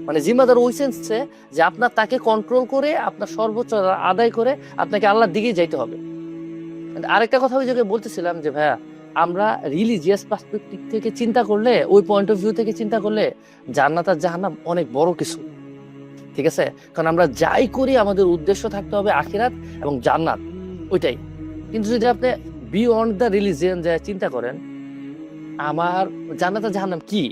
মানে জিম্মাদার ওই সেন্সে যে আপনার তাকে কন্ট্রোল করে, আপনার সর্বোচ্চ আদায় করে আপনাকে আল্লাহর দিকেই যাইতে হবে। আরেকটা কথা ওই জায়গায় বলতেছিলাম যে ভাইয়া, আমরা রিলিজিয়াস পার্সপেক্টিভ থেকে চিন্তা করলে, ওই পয়েন্ট অফ ভিউ থেকে চিন্তা করলে জান্নাত আর জাহান্নাম অনেক বড় কিছু। ঠিক আছে? কারণ আমরা যাই করি আমাদের উদ্দেশ্য থাকতে হবে আখিরাত এবং জান্নাত, ওইটাই। কিন্তু যদি আপনি বিয়ন্ড দ্য রিলিজিয়ন যা চিন্তা করেন, আমার জান্নাত আর জাহান্নাম কি?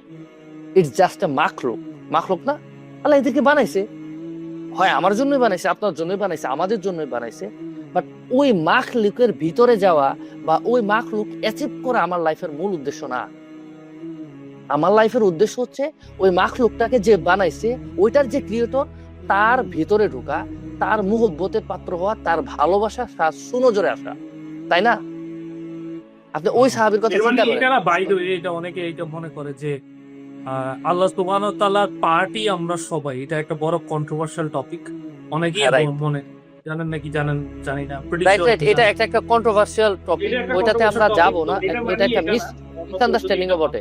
ইটস জাস্ট আ মাখলুক না? আল্লাহ এদেরকে বানাইছে, হয় আমার জন্যই বানাইছে, আপনার জন্যই বানাইছে, আমাদের জন্যই বানাইছে। বাট ওই মাখলুকের ভিতরে যাওয়া বা ওই মাখলুক অ্যাচিভ করা আমার লাইফের মূল উদ্দেশ্য না। আমার লাইফের উদ্দেশ্য হচ্ছে ওই মাখলুকটাকে যে বানাইছে, ওইটার যে ক্রিয়েটর, তার ভিতরে ঢোকা, তার মুহব্বতের পাত্র হওয়া, তার ভালোবাসা, তার সুনজরে আসা, তাই না? আপনি ওই সাহাবীর কথা চিন্তা করেন। এটা না, বাই দ্য ওয়ে, এটা অনেকে এটা মনে করে যে আল্লাহ সুবহানাহু ওয়া তাআলার পার্টি আমরা সবাই, এটা একটা বড় কন্ট্রোভার্সিয়াল টপিক। অনেকেই হ্যাঁ, right. মনে জানেন নাকি জানেন জানি না, রাইট, এটা একটা কন্ট্রোভার্সিয়াল টপিক, ওইটাতে আমরা যাব না। এটা একটা মিসআন্ডারস্ট্যান্ডিং বটে।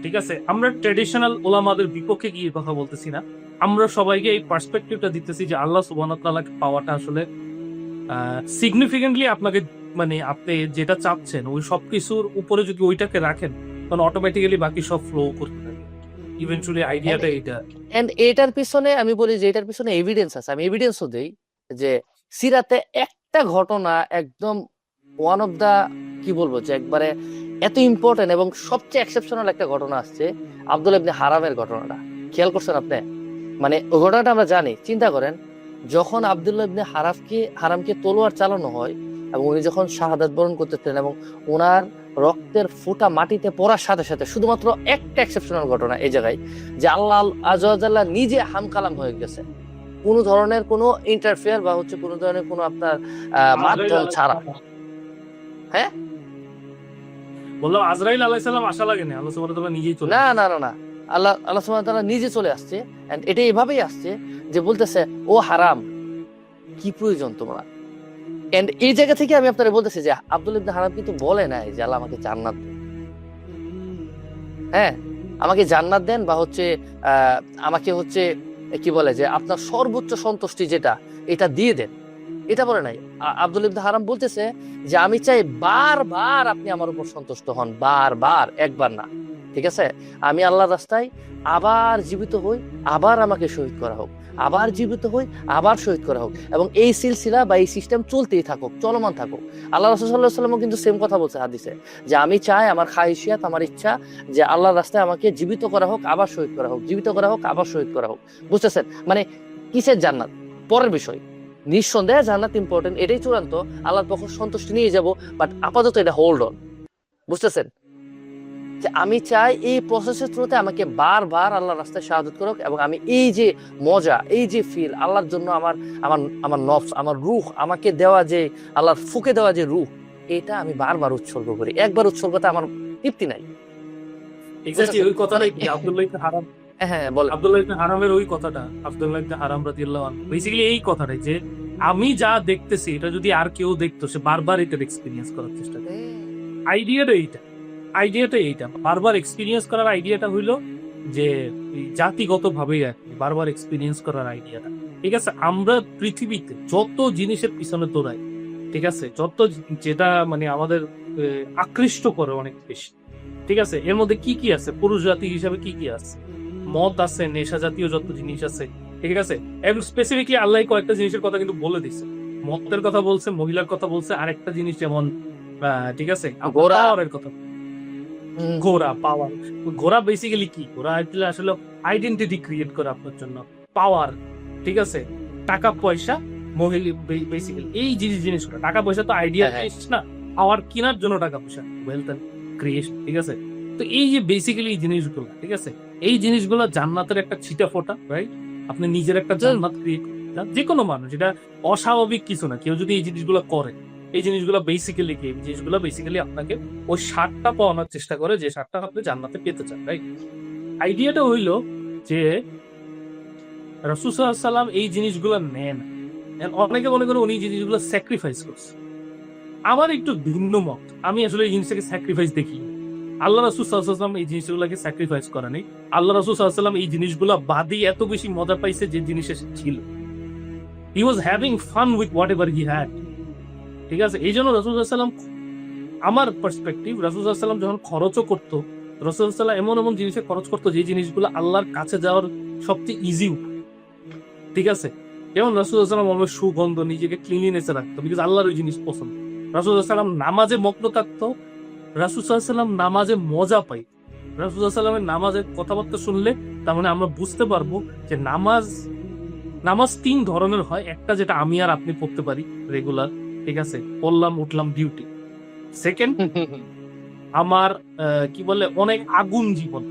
ঠিক আছে? আমরা ট্রেডিশনাল ওলামাদের বিপক্ষে গিয়ে কথা বলতেছি না, আমরা সবাইকে এই পার্সপেক্টিভটা দিতেছি যে আল্লাহ সুবহানাহু ওয়া তাআলাকে পাওয়াটা আসলে সিগনিফিকেন্টলি আপনাকে, মানে আপনি যেটা চাচ্ছেন ওই সবকিছুর উপরে যদি ওইটাকে রাখেন, তখন অটোমেটিক্যালি বাকি সব ফ্লো করতে থাকে। ইভেন্চুয়ালি আইডিয়াটা এইটা। এন্ড এটার পিছনে আমি বলি যে এটার পিছনে এভিডেন্স আছে, আমি এভিডেন্সও দেই যে সিরাতে একটা ঘটনা একদম ওয়ান অফ দা, কি বলবো, যে একবারে এত ইম্পর্টেন্ট এবং সবচেয়ে এক্সেপশনাল একটা ঘটনা আসছে, আব্দুল্লাহ ইবনে হারামের ঘটনাটা। খেয়াল করছেন আপনি? মানে ওই ঘটনাটা আমরা জানি। চিন্তা করেন, যখন আব্দুল্লাহ ইবনে হারামকে তলোয়ার চালানো হয় এবং উনি যখন শাহাদাত বরণ করতেছেন এবং ওনার রক্তের ফোঁটা মাটিতে পড়ার সাথে সাথে, শুধুমাত্র একটা এক্সেপশনাল ঘটনা এই জায়গায়, যে আল্লাহ আযza ওয়া জাল্লা নিজে হামকালাম হয়ে গেছে, কোনো ধরনের কোনো ইন্টারফেয়ার বা হচ্ছে কোনো ধরনের কোনো আপনার মাধ্যম ছাড়া। হ্যাঁ, বললাম আজরাইল আলাইহিস সালাম আশা লাগে না, আল্লাহ সুবহানাহু ওয়া তাআলা নিজেই চলে না না না না, আল্লাহ আল্লাহ সুবহানাহু ওয়া তাআলা নিজে চলে আসছে। এন্ড এটা এভাবেই আসছে যে বলতেছে, ও হারাম, কি প্রয়োজন তোমার? এন্ড এই জায়গা থেকে আমি আপনারা বলতেছি যে আব্দুল্লাহ ইবনে হারাম কিন্তু বলে নাই যে আল্লাহ আমাকে জান্নাত দেন, হ্যাঁ আমাকে জান্নাত দেন, বা হচ্ছে আমাকে হচ্ছে কি বলে যে আপনার সর্বোচ্চ সন্তুষ্টি যেটা, এটা দিয়ে দেন, এটা বলে নাই। আব্দুল্লাহ ইবনে হারাম বলতেছে যে আমি চাই বারবার আপনি আমার উপর সন্তুষ্ট হন, বারবার, একবার না, ঠিক আছে? আমি আল্লাহর রাস্তায় আবার জীবিত হই, আবার আমাকে শহীদ করা হোক, আবার জীবিত হই, আবার শহীদ করা হোক, এবং এই সিলসিলা বা এই সিস্টেম চলতেই থাকুক, চলমান থাকুক। আল্লাহ রাসূল সাল্লাল্লাহু আলাইহি ওয়াসাল্লামও কিন্তু সেম কথা বলছে হাদিসে, যে আমি চাই, আমার খাহিশিয়াত, আমার ইচ্ছা যে আল্লাহর রাস্তায় আমাকে জীবিত করা হোক, আবার শহীদ করা হোক, জীবিত করা হোক, আবার শহীদ করা হোক। বুঝতেছেন? মানে কিসের জান্নাত পরের বিষয়, নিঃসন্দেহে জান্নাত ইম্পর্টেন্ট, এটাই চূড়ান্ত, আল্লাহর পক্ষ সন্তুষ্টি নিয়ে যাব, বাট আপাতত এটা হোল্ড অন। বুঝতেছেন? যে আমি চাই এই প্রসেসের থ্রুতে আমাকে বারবার আল্লাহর রাস্তায় শাহাদাত করুক, এবং আমি এই যে মজা, এই যে ফিল, আল্লাহর জন্য আমার আমার আমার নফস, আমার রূহ, আমাকে দেওয়া যে আল্লাহর ফুকে দেওয়া যে রূহ, এটা আমি বারবার উৎসর্গ করি। একবার উৎসর্গতে আমার তৃপ্তি নাই। এক্স্যাক্টলি ওই কথাটাই কি আব্দুল্লাহ ইবনে হারাম, হ্যাঁ বলেন। আব্দুল্লাহ ইবনে হারামের ওই কথাটা, আব্দুল্লাহ ইবনে হারাম রাদিয়াল্লাহু আনহু বেসিক্যালি এই কথাটাই, যে আমি যা দেখতেছি এটা যদি আর কেউ দেখতো, সে বারবার এটার এক্সপেরিয়েন্স করার চেষ্টা করে। আইডিয়াটা এইটা বারবার এক্সপিরিয়েন্স করার আইডিয়াটা হইলো যে জাতিগত ভাবেই আর কি, বারবার এক্সপিরিয়েন্স করার আইডিয়াটা। ঠিক আছে, আমরা পৃথিবীতে যত জিনিসের পিছনে দৌড়াই, ঠিক আছে, যত যেটা মানে আমাদের আকৃষ্ট করে অনেক বেশি, ঠিক আছে, এর মধ্যে কি কি আছে, পুরুষ জাতি হিসাবে কি কি আছে, মদ আছে, নেশা জাতীয় যত জিনিস আছে, ঠিক আছে, এবং স্পেসিফিকলি আল্লাহ কয়েকটা জিনিসের কথা কিন্তু বলে দিছে, মদের কথা বলছে, মহিলার কথা বলছে, আরেকটা জিনিস যেমন ঠিক আছে, পাওয়ারের কথা, ঘোড়া পাওয়ার। ঘোড়া বেসিক্যালি কি, ঘোড়া আসলে আইডেন্টিটি ক্রিয়েট করে আপনার জন্য, পাওয়ার, ঠিক আছে, টাকা পয়সা, মহিলা, বেসিক্যালি এই জিনিসগুলো, টাকা পয়সা তো আইডিয়া না, পাওয়ার কেনার জন্য টাকা পয়সা, ওয়েলথ এন্ড ক্রিয়েশন, ঠিক আছে। তো এই যে বেসিক্যালি এই জিনিসগুলো, ঠিক আছে, এই জিনিসগুলো জান্নাতের একটা ছিটা ফোটা, রাইট? আপনি নিজের একটা জান্নাত ক্রিয়েট করেন, যে কোনো মানুষ, এটা অস্বাভাবিক কিছু না, কেউ যদি এই জিনিসগুলো করে, এই জিনিসগুলো বেসিক্যালি কি, এই জিনিসগুলো বেসিক্যালি আপনাকে ওই স্বাদটা পাওয়ানোর চেষ্টা করে, যে স্বাদটা আপনি জান্নাতে পেতে চান, রাইট? আইডিয়াটা হইলো যে রাসূল সাল্লাল্লাহু আলাইহি ওয়াসাল্লাম এই জিনিসগুলো নেন, অনেকে মনে করে উনি জিনিসগুলো স্যাক্রিফাইস করছে। আমার একটু ভিন্ন মত, আমি আসলে এই জিনিসটাকে স্যাক্রিফাইস দেখি। আল্লাহ রাসূল সাল্লাল্লাহু আলাইহি ওয়াসাল্লাম এই জিনিসগুলোকে স্যাক্রিফাইস করেন নাই। আল্লাহ রাসূল সাল্লাল্লাহু আলাইহি ওয়াসাল্লাম এই জিনিসগুলো বাদই এত বেশি মজা পাইছে যে জিনিসে ছিল। He was having fun with whatever he had, ঠিক আছে। এই জন্য রাসূল সাল্লাল্লাহু আলাইহি ওয়াসাল্লাম, আমার পার্সপেক্টিভ, রাসূল সাল্লাল্লাহু আলাইহি ওয়াসাল্লাম যখন খরচও করতো, রাসূল সাল্লাল্লাহু আলাইহি ওয়াসাল্লাম এমন এমন জিনিসে খরচ করতো যে জিনিসগুলো আল্লাহর কাছে যাওয়ার সবচেয়ে ইজি, ঠিক আছে। যেমন রাসূল সাল্লাল্লাহু আলাইহি ওয়াসাল্লাম অনেক সুগন্ধ, নিজেকে ক্লিনলিনেসে রাখতো, বিকজ আল্লাহর ওই জিনিস পছন্দ। রাসূল সাল্লাল্লাহু আলাইহি ওয়াসাল্লাম নামাজে মগ্ন থাকতো, রাসূল সাল্লাল্লাহু আলাইহি ওয়াসাল্লাম নামাজে মজা পাই। রাসূল সাল্লাল্লাহু আলাইহি ওয়াসাল্লামের নামাজের কথাবার্তা শুনলে তার মানে আমরা বুঝতে পারবো যে নামাজ তিন ধরনের হয়। একটা যেটা আমি আর আপনি পড়তে পারি রেগুলার, ঠিক আছে, পড়লাম উঠলাম ডিউটি। সেকেন্ড, আমার কি বলে অনেক আগুন জীবন,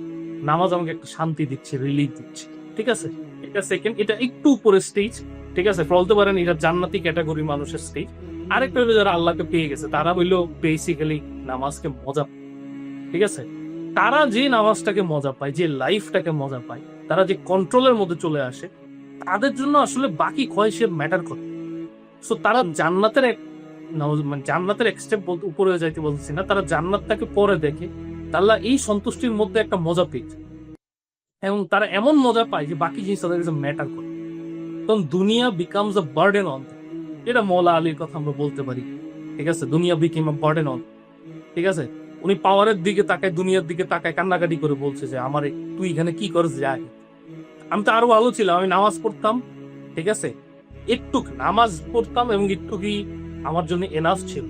নামাজ আমাকে একটা শান্তি দিচ্ছে, রিলিফ দিচ্ছে, ঠিক আছে, এটা সেকেন্ড, এটা একটু উপরের স্টেজ, ঠিক আছে, বলতে পারেন এটা জান্নাতি ক্যাটাগরি মানুষের স্টেজ। আরেকটা হলো যারা আল্লাহকে পেয়ে গেছে, তারা হইলো বেসিক্যালি নামাজকে মজা পায়, ঠিক আছে। তারা যে নামাজটাকে মজা পায়, যে লাইফটাকে মজা পায়, তারা যে কন্ট্রোলের মধ্যে চলে আসে, তাদের জন্য আসলে বাকি ক্ষয় সে ম্যাটার করে। সো তারা জান্নাতের মানে জান্নাতের এক স্টেপ উপরে যাইতে বলছি না, তারা জান্নাতটাকে পরে দেখে, তারা এই সন্তুষ্টির মধ্যে একটা মজা পেয়েছে, এবং তারা এমন মজা পায় যে বাকি জিনিস তাদের কাছে ম্যাটার করে। তখন দুনিয়া বিকামস আ বার্ডেন অন, যেটা মওলা আলীর কথা আমরা বলতে পারি, ঠিক আছে, দুনিয়া বিকেম আ বার্ডেন অন, ঠিক আছে। উনি পাওয়ারের দিকে তাকায়, দুনিয়ার দিকে তাকায়, কান্নাকাটি করে বলছে যে আমার তুই এখানে কি করছ যায়। আমি তো আরো ভালো ছিলাম, আমি নামাজ পড়তাম, ঠিক আছে, একটু নামাজ পড়তাম এবং একটুকি আমার জন্য এনাফ ছিল।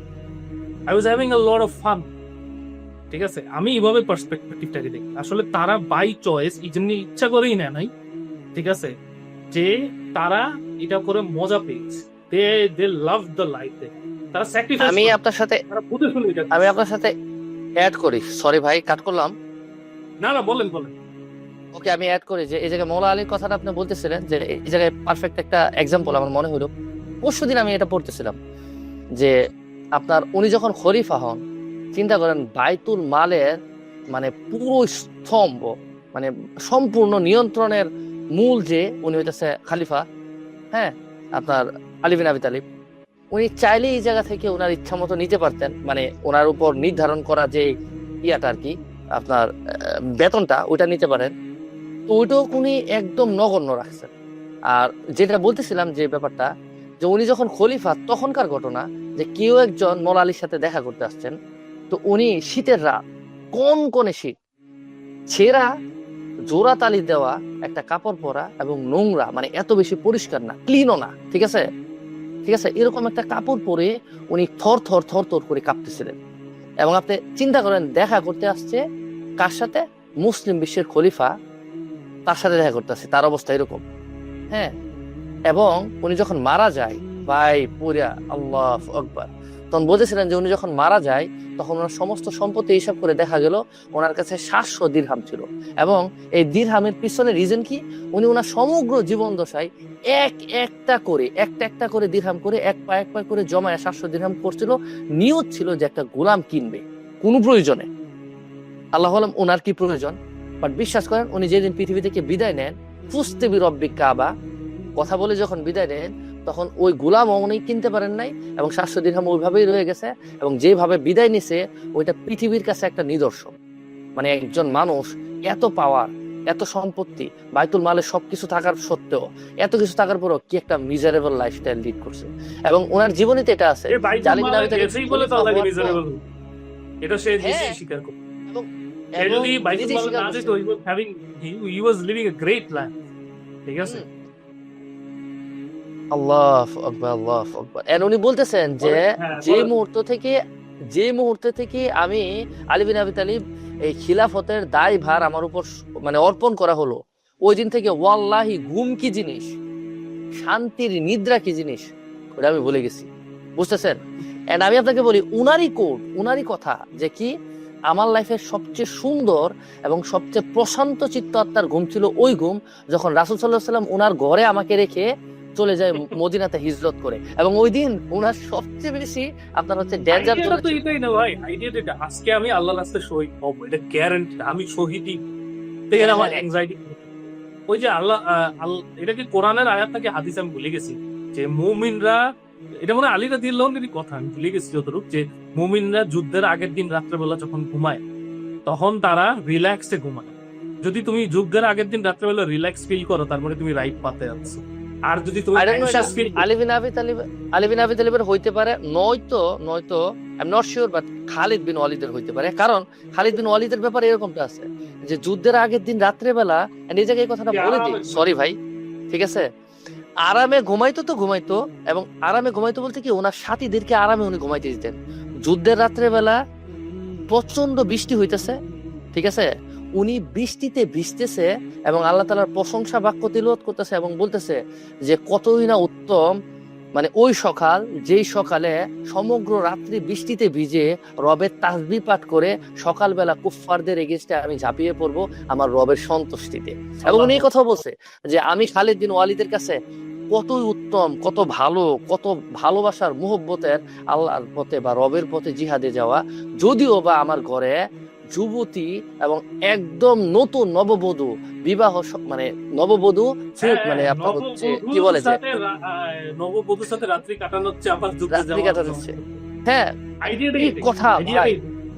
I was having a lot of fun, ঠিক আছে। আমি এইভাবে পার্সপেক্টিভটাকে দেখি। আসলে তারা বাই চয়েস, এই জন্য ইচ্ছা করেই নেয় নাই, ঠিক আছে, যে তারা এটা করে মজা পেয়েছে। দে দে লাভ দ্য লাইফ, তারা স্যাক্রিফাইস আমি করে, আপনার সাথে তারা বুঝে শুনে এটা আমি করছে। আপনার সাথে অ্যাড করি, সরি ভাই কাট করলাম। না না, বলেন বলেন। ওকে, আমি অ্যাড করি যে এই জায়গায় মৌলা আলীর কথাটা আপনি বলতেছিলেন, যে এই জায়গায় পারফেক্ট একটা এক্সাম্পল আমার মনে হলো। পরশুদিন আমি এটা পড়তেছিলাম যে আপনার উনি যখন খলিফা হন, চিন্তা করেন বাইতুল মালের মানে পুরো স্তম্ভ, মানে সম্পূর্ণ নিয়ন্ত্রণের মূল যে উনি হইতেছে খালিফা, হ্যাঁ, আপনার আলী বিন আবি তালিব। উনি চাইলে এই জায়গা থেকে ওনার ইচ্ছা মতো নিতে পারতেন, মানে ওনার উপর নির্ধারণ করা যে ইয়াটা আর কি, আপনার বেতনটা ওইটা নিতে পারেন। তো ওইটাও উনি একদম নগণ্য রাখছেন। আর যেটা বলতেছিলাম যে ব্যাপারটা, যে উনি যখন খলিফা তখনকার ঘটনা, যে কেউ একজন মৌলা আলীর সাথে দেখা করতে আসছেন, তো উনি শীতের রাত, কনকনে শীত, ছেঁড়া জোড়া তালি দেওয়া একটা কাপড় পরা এবং নোংরা, মানে এত বেশি পরিষ্কার না, ক্লিনও না, ঠিক আছে, ঠিক আছে, এরকম একটা কাপড় পরে উনি থর থর থর থর করে কাঁপতেছিলেন। এবং আপনি চিন্তা করেন দেখা করতে আসছে কার সাথে? মুসলিম বিশ্বের খলিফা, তার সাথে দেখা করতে আসছে, তার অবস্থা এরকম। হ্যাঁ, এবং উনি যখন মারা যায়, ভাই পুরা আল্লাহু আকবার, তখন বলেছিলেন যে উনি যখন মারা যায় তখন ওনার সমস্ত সম্পত্তি হিসাব করে দেখা গেল ওনার কাছে 700 দিরহাম ছিল। এবং এই দিরহামের পিছনে রিজন কি? উনি ওনার সমগ্র জীবন দশায় একটা করে দিরহাম করে এক পা করে জমায় 700 দিরহাম করছিল। নিয়ত ছিল যে একটা গোলাম কিনবে কোনো প্রয়োজনে। আল্লাহ আলম ওনার কি প্রয়োজন, বাট বিশ্বাস করেন উনি যেদিন পৃথিবী থেকে বিদায় নেন, ফুসতে বি রব্বিক কাবা কথা বলে যখন বিদায় নেন, তখন ওই গোলাম উনি কিনতে পারেন নাই এবং 700 দিরহাম ওইভাবেই রয়ে গেছে। এবং যেভাবে বিদায় নিছে ওইটা পৃথিবীর কাছে একটা নিদর্শন। মানে একজন মানুষ এত পাওয়ার, এত সম্পত্তি, বাইতুল মালে সবকিছু থাকার সত্ত্বেও, এত কিছু থাকার পরও কি একটা মিজারেবল লাইফস্টাইল লিড করছে। এবং ওনার জীবনীতে এটা আছে, এই বাইতুল জালিম মালে নামে তাকে গেছেই বলে তো আল্লাহ মিজারেবল, এটা সে নিজেই হ্যাঁ, স্বীকার করে। এবং সে এবং যদি বাইতুল নিজেই মালে স্বীকার না করছে। যেত, he was living a great life, ঠিক আছে। আল্লাহু আকবার, আল্লাহু আকবার। এন্ড উনি বলতেছেন যে হ্যাঁ, যে বলেন। মুহূর্ত থেকে আমি আলী বিন আবি তালিব এই খিলাফতের দায়ভার আমার উপর মানে অর্পণ করা হলো, ওই দিন থেকে ওয়াল্লাহি ঘুম কি জিনিস, শান্তির নিদ্রা কি জিনিস, ওটা আমি ভুলে গেছি, বুঝতেছেন। এন্ড আমি আপনাকে বলি উনারই কোড, উনারই কথা, যে কি আমার লাইফের সবচেয়ে সুন্দর এবং সবচেয়ে প্রশান্ত চিত্ত আত্মার ঘুম ছিল ওই ঘুম যখন রাসূল সাল্লাল্লাহু আলাইহি ওয়াসাল্লাম ওনার ঘরে আমাকে রেখে চলে যায় মদিনাতে হিজরত করে। এবং ওই দিন ওনার সবচেয়ে বেশি আপনার হচ্ছে ডেঞ্জার আইডিয়াটা তো এটাই না ভাই, আইডিয়াটা এটা, আজকে আমি আল্লাহর রাস্তায় শহীদ হবো, এটা গ্যারান্টি, আমি শহীদই, তাই না? আমার অ্যাংজাইটি, ওই যে আল্লাহ এটা কি কোরআনের আয়াত নাকি হাদিস আমি ভুলে গেছি, যে মুমিনরা, এটা মনে হয় আলী রাদিয়াল্লাহু আনহুর কথা, আমি ভুলে গেছি যতটুকু, যে মুমিনরা যুদ্ধের আগের দিন রাত্রেবেলা যখন ঘুমায় তখন তারা রিল্যাক্সে ঘুমায়। যদি তুমি যুদ্ধের আগের দিন রাত্রেবেলা রিল্যাক্স ফিল করো, তারপরে তুমি রাইট পাতে আছো। আর যদি তুমি অ্যাংশাস ফিল, আলী বিন আবি তালিবের হইতে পারে, নয়তো I am not sure, but Khalid bin ওয়ালিদের হইতে পারে। কারণ খালিদ বিন ওয়ালিদের ব্যাপারে এরকমটা আছে যে যুদ্ধের আগের দিন রাত্রেবেলা, এই জায়গায় এই কথাটা বলে দিই, সরি ভাই, ঠিক আছে, আরামে ঘুমাইতো এবং আরামে ঘুমাইতো বলতে কি ওনার সাথীদেরকে আরামে উনি ঘুমাইতে দিতেন। যুদ্ধের রাত্রেবেলা প্রচন্ড বৃষ্টি হইতেছে, ঠিক আছে, উনি বৃষ্টিতে ভিজতেছে এবং আল্লাহ তাআলার প্রশংসা বাক্য তিলাওয়াত করতেছে এবং বলতেছে যে কতই না উত্তম, মানে ওই সকাল যেই সকালে সমগ্র রাত্রি বৃষ্টিতে ভিজে রবের তাসবিহ পাঠ করে সকালবেলা কুফফারদের এগেইনস্টে আমি ঝাঁপিয়ে পড়বো আমার রবের সন্তুষ্টিতে। এবং উনি এই কথা বলছে যে আমি খালিদ বিন ওয়ালিদের কাছে কতই উত্তম, কত ভালো, কত ভালোবাসার মুহব্বতের আল্লাহর পথে বা রবের পথে জিহাদে যাওয়া, যদিও বা আমার ঘরে যুবতী এবং একদম নতুন নববধূ বিবাহ মানে নববধূ মানে আপনার হচ্ছে কি বলে যে নববধূর সাথে রাত্রি কাটানো হচ্ছে, আবার যুদ্ধে রাত্রি যাওয়া কাটাচ্ছে। হ্যাঁ, আইডিয়াটা এই এটাই, কথা ভাই,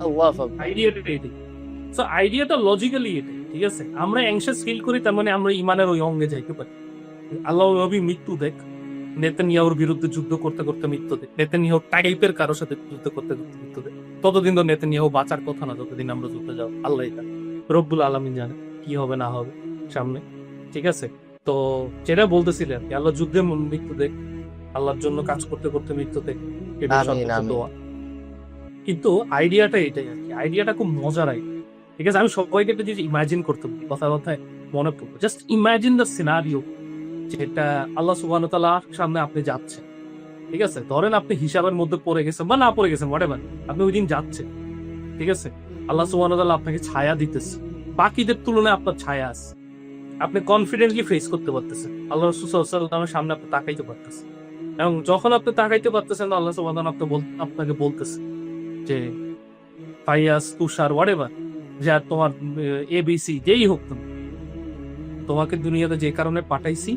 আল্লাহু আকবার। আইডিয়াটা এটাই। সো আইডিয়াটা লজিক্যালি এটাই, ঠিক আছে। আমরা অ্যাংশাস ফিল করি, তার মানে আমরা ইমানের ওই অঙ্গে যাইতে পারি। আল্লাহ নবী মৃত্যু দেখ, নেতানিয়াহুর বিরুদ্ধে যুদ্ধ করতে করতে মৃত্যু দেয়, নেতানিয়াহু টাইপের কারোর সাথে যুদ্ধ করতে করতে মৃত্যু দেয়, ততদিন তো নেতানিয়াহু বাঁচার কথা না, যতদিন আমরা যুদ্ধে যাও। আল্লাহ জানে, রব্বুল আলামিন জানে কি হবে না হবে সামনে। ঠিক আছে, তো যেটা বলতেছিলেন যে আল্লাহ যুদ্ধে মৃত্যু দেয়, আল্লাহর জন্য কাজ করতে করতে মৃত্যু দেয়, এটা আমিন, সর্বোচ্চ আমিন। দোয়া। কিন্তু আইডিয়াটা এটাই আর কি, আইডিয়াটা খুব মজার আইডিয়া। ঠিক আছে, আমি সবাইকে একটা জিনিস ইমাজিন করতে বলি, কথা কথায় মনে পড়লো, জাস্ট ইমাজিন দ্য সিনারিও, যেটা আল্লাহ সুবহানাহু ওয়া তাআলার সামনে আপনি যাচ্ছেন। ঠিক আছে, ধরেন আপনি হিসাবের মধ্যে পড়ে গেছেন বা না পড়ে গেছেন, হোয়াটএভার, আপনি ওই দিন যাচ্ছেন। ঠিক আছে, আল্লাহ সুবহানাহু ওয়া তাআলা আপনাকে ছায়া দিতেছে, বাকিদের তুলনায় আপনার ছায়া আছে, আপনি কনফিডেন্টলি ফেস করতে পারতেছেন, আল্লাহ রাসূল সাল্লাল্লাহু আলাইহি ওয়াসাল্লামের সামনে আপনি তাকাইতে পারতেছেন। এবং যখন আপনি তাকাইতে পারতেছেন, আল্লাহ সুবহানাহু ওয়া তাআলা আপনাকে বলতেছে যে ফাইয়াস, তুষার, হোয়াটএভার, যা তোমার এবিসি যেই হোক, তুমি, তোমাকে দুনিয়াতে যে কারণে পাঠাইছি,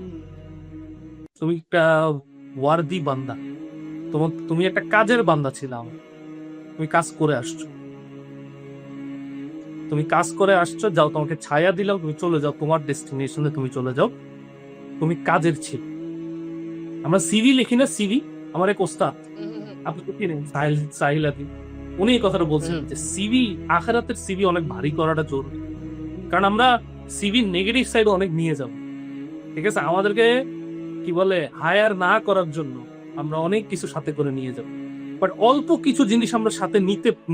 তুমি একটা ওয়ার্দি বান্দা, তুমি একটা কাজের বান্দা ছিলাম, তুমি কাজ করে আসছো, তুমি কাজ করে আসছো, যাও, তোমাকে ছায়া দিলাম, তুমি চলে যাও তোমার ডেস্টিনেশনে, তুমি চলে যাও, তুমি কাজের ছিল। আমরা সিভি লিখি না, সিভি, আমার এক ওস্তাদ, আপনি তো চিনেন, সাহিল আদি, উনি এই কথাটা বলছেন যে সিভি, আখিরাতের সিভি অনেক ভারী করাটা জরুরি, কারণ আমরা সিভি নেগেটিভ সাইড অনেক নিয়ে যাব। ঠিক আছে, আমাদেরকে কি বলে হায়ার না করার জন্য আমরা অনেক কিছু সাথে করে নিয়ে যাব, বাট অল্প কিছু জিনিস আমরা সাথে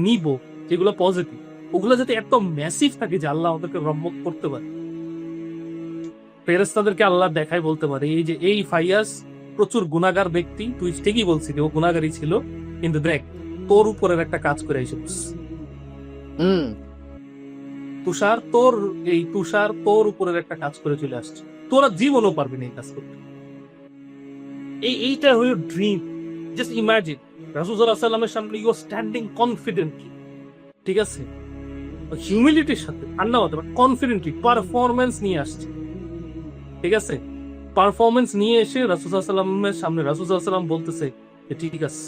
নিব যেগুলো পজিটিভ, ওগুলো যাতে এত ম্যাসিভ থাকে যে আল্লাহ আমাদেরকে রহমত করতে পারে, ফেরেশতাদেরকে আল্লাহ দেখাই বলতে পারে এই যে এই ফাইয়াস প্রচুর গুনাহগার ব্যক্তি, তুই ঠিকই বলছিলি ও গুনাহগারই ছিল, কিন্তু দেখ তোর উপরের একটা কাজ করে এসেছিস। তুষার তোর উপরের একটা কাজ করে চলে আসছে, তোরা জীবনও পারবি না এই কাজ করতে। এইটা হলো ড্রিম। জাস্ট ইমাজিন রাসূল সাল্লাল্লাহু আলাইহি ওয়াসাল্লামের সামনে ইউ আর স্ট্যান্ডিং কনফিডেন্টলি, ঠিক আছে, হিউমিলিটির সাথে, ঠান্ডা হতে পারে, কনফিডেন্টলি পারফরমেন্স নিয়ে আসছে। ঠিক আছে, পারফরমেন্স নিয়ে এসে রাসূল সাল্লাল্লাহু আলাইহি ওয়াসাল্লামের সামনে রাসূল সাল্লাল্লাহু আলাইহি ওয়াসাল্লাম বলতেছে যে ঠিক আছে,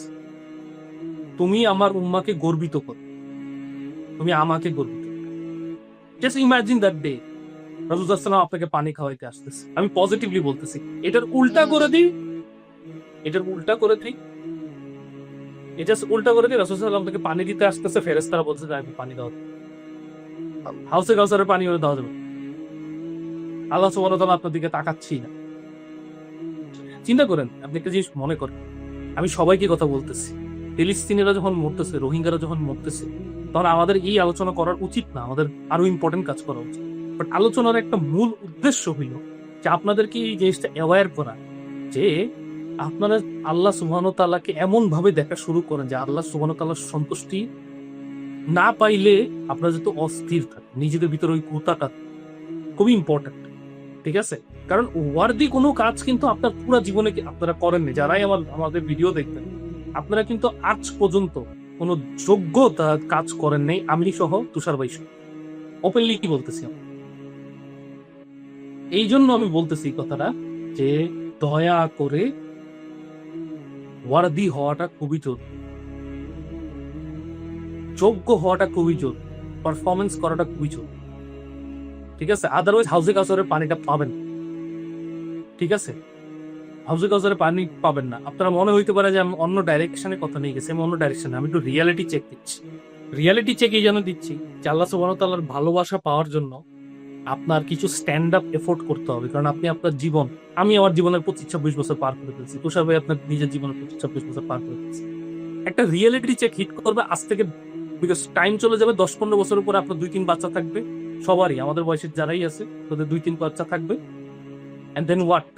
তুমি আমার উম্মাহকে গর্বিত করো, তুমি আমাকে গর্বিত করো। জাস্ট ইমাজিন দ্যাট ডে রাসূল সাল্লাল্লাহু আলাইহি ওয়াসাল্লাম আপনাকে পানি খাওয়াইতে আসতেছে। আমি পজিটিভলি বলতেছি, এটার উল্টা করে দিই, এটা উল্টা করে দিই রাসূল সাল্লাল্লাহু আলাইহি ওয়াসাল্লাম আপনাকে পানি দিতে আসতেছে, ফেরেশতারা বলছে যে আমি পানি দাও, হাউসে কাউসারের পানি ওরে দেওয়া যাবে, আল্লাহ সুবহানাহু ওয়া তাআলা আপনার দিকে তাকাচ্ছি না। চিন্তা করেন, আপনি একটা জিনিস মনে করেন, আমি সবাইকে কথা বলতেছি, ফিলিস্তিনিরা যখন মরতেছে, রোহিঙ্গারা যখন মরতেছে, তখন আমাদের এই আলোচনা করার উচিত না, আমাদের আরো ইম্পর্টেন্ট কাজ করা উচিত। বাট আলোচনার একটা মূল উদ্দেশ্য হইল যে আপনাদেরকে এই জিনিসটা অ্যাওয়্যার করা, যে আপনারা আল্লাহ সুবহানাহু ওয়া তাআলাকে এমন ভাবে দেখা শুরু করেন যে আল্লাহ সুবহানাহু ওয়া তাআলার সন্তুষ্টি না পাইলে আপনারা যত অস্থির থাকে, নিজেদের ভিতরে ওই কুতাটা খুবই ইম্পর্টেন্ট। ঠিক আছে, কারণ ওয়ার্দি কোনো কাজ কিন্তু আপনার পুরো জীবনে আপনারা করেননি, যারাই আমাদের ভিডিও দেখবেন, আপনারা কিন্তু আজ পর্যন্ত কোনো যোগ্যতা কাজ করেন নাই, আমি সহ, তুষার ভাই সহ, ওপেনলি কি বলতেছি। এই জন্য আমি বলতেছি কথাটা যে দয়া করে ওয়ার্দি হওয়াটা খুবই জরুরি, যোগ্য হওয়াটা খুবই জরুরি, পারফরমেন্স করাটা খুবই জরুরি। ঠিক আছে, আদারওয়াইজ হাউজে কাউসারের পানিটা পাবেন। ঠিক আছে, হাউজে কাউসারের পানি পাবেন না। আপনারা মনে হইতে পারে যে আমি অন্য ডাইরেকশনে কথা নিয়ে গেছি, আমি অন্য ডাইরেকশনে, আমি একটু রিয়ালিটি চেক দিচ্ছি। রিয়ালিটি চেক এই জন্য দিচ্ছি যে আল্লাহ সুবহানাহু ওয়া তাআলার ভালোবাসা পাওয়ার জন্য আপনার কিছু স্ট্যান্ড আপ এফোর্ট করতে হবে, কারণ আপনি আপনার জীবন, আমি আমার জীবনের 25-26 বছর পার করে ফেলছি, তুষার ভাই আপনার নিজের জীবনের 25-26 বছর পার করে ফেলছি। একটা রিয়েলিটি চেক হিট করবে আজ থেকে, বিকজ টাইম চলে যাবে, 10-15 বছরের পরে আপনার 2-3 বাচ্চা থাকবে, সবারই, আমাদের বয়সের যারাই আছে তাদের 2-3 বাচ্চা থাকবে, and then what,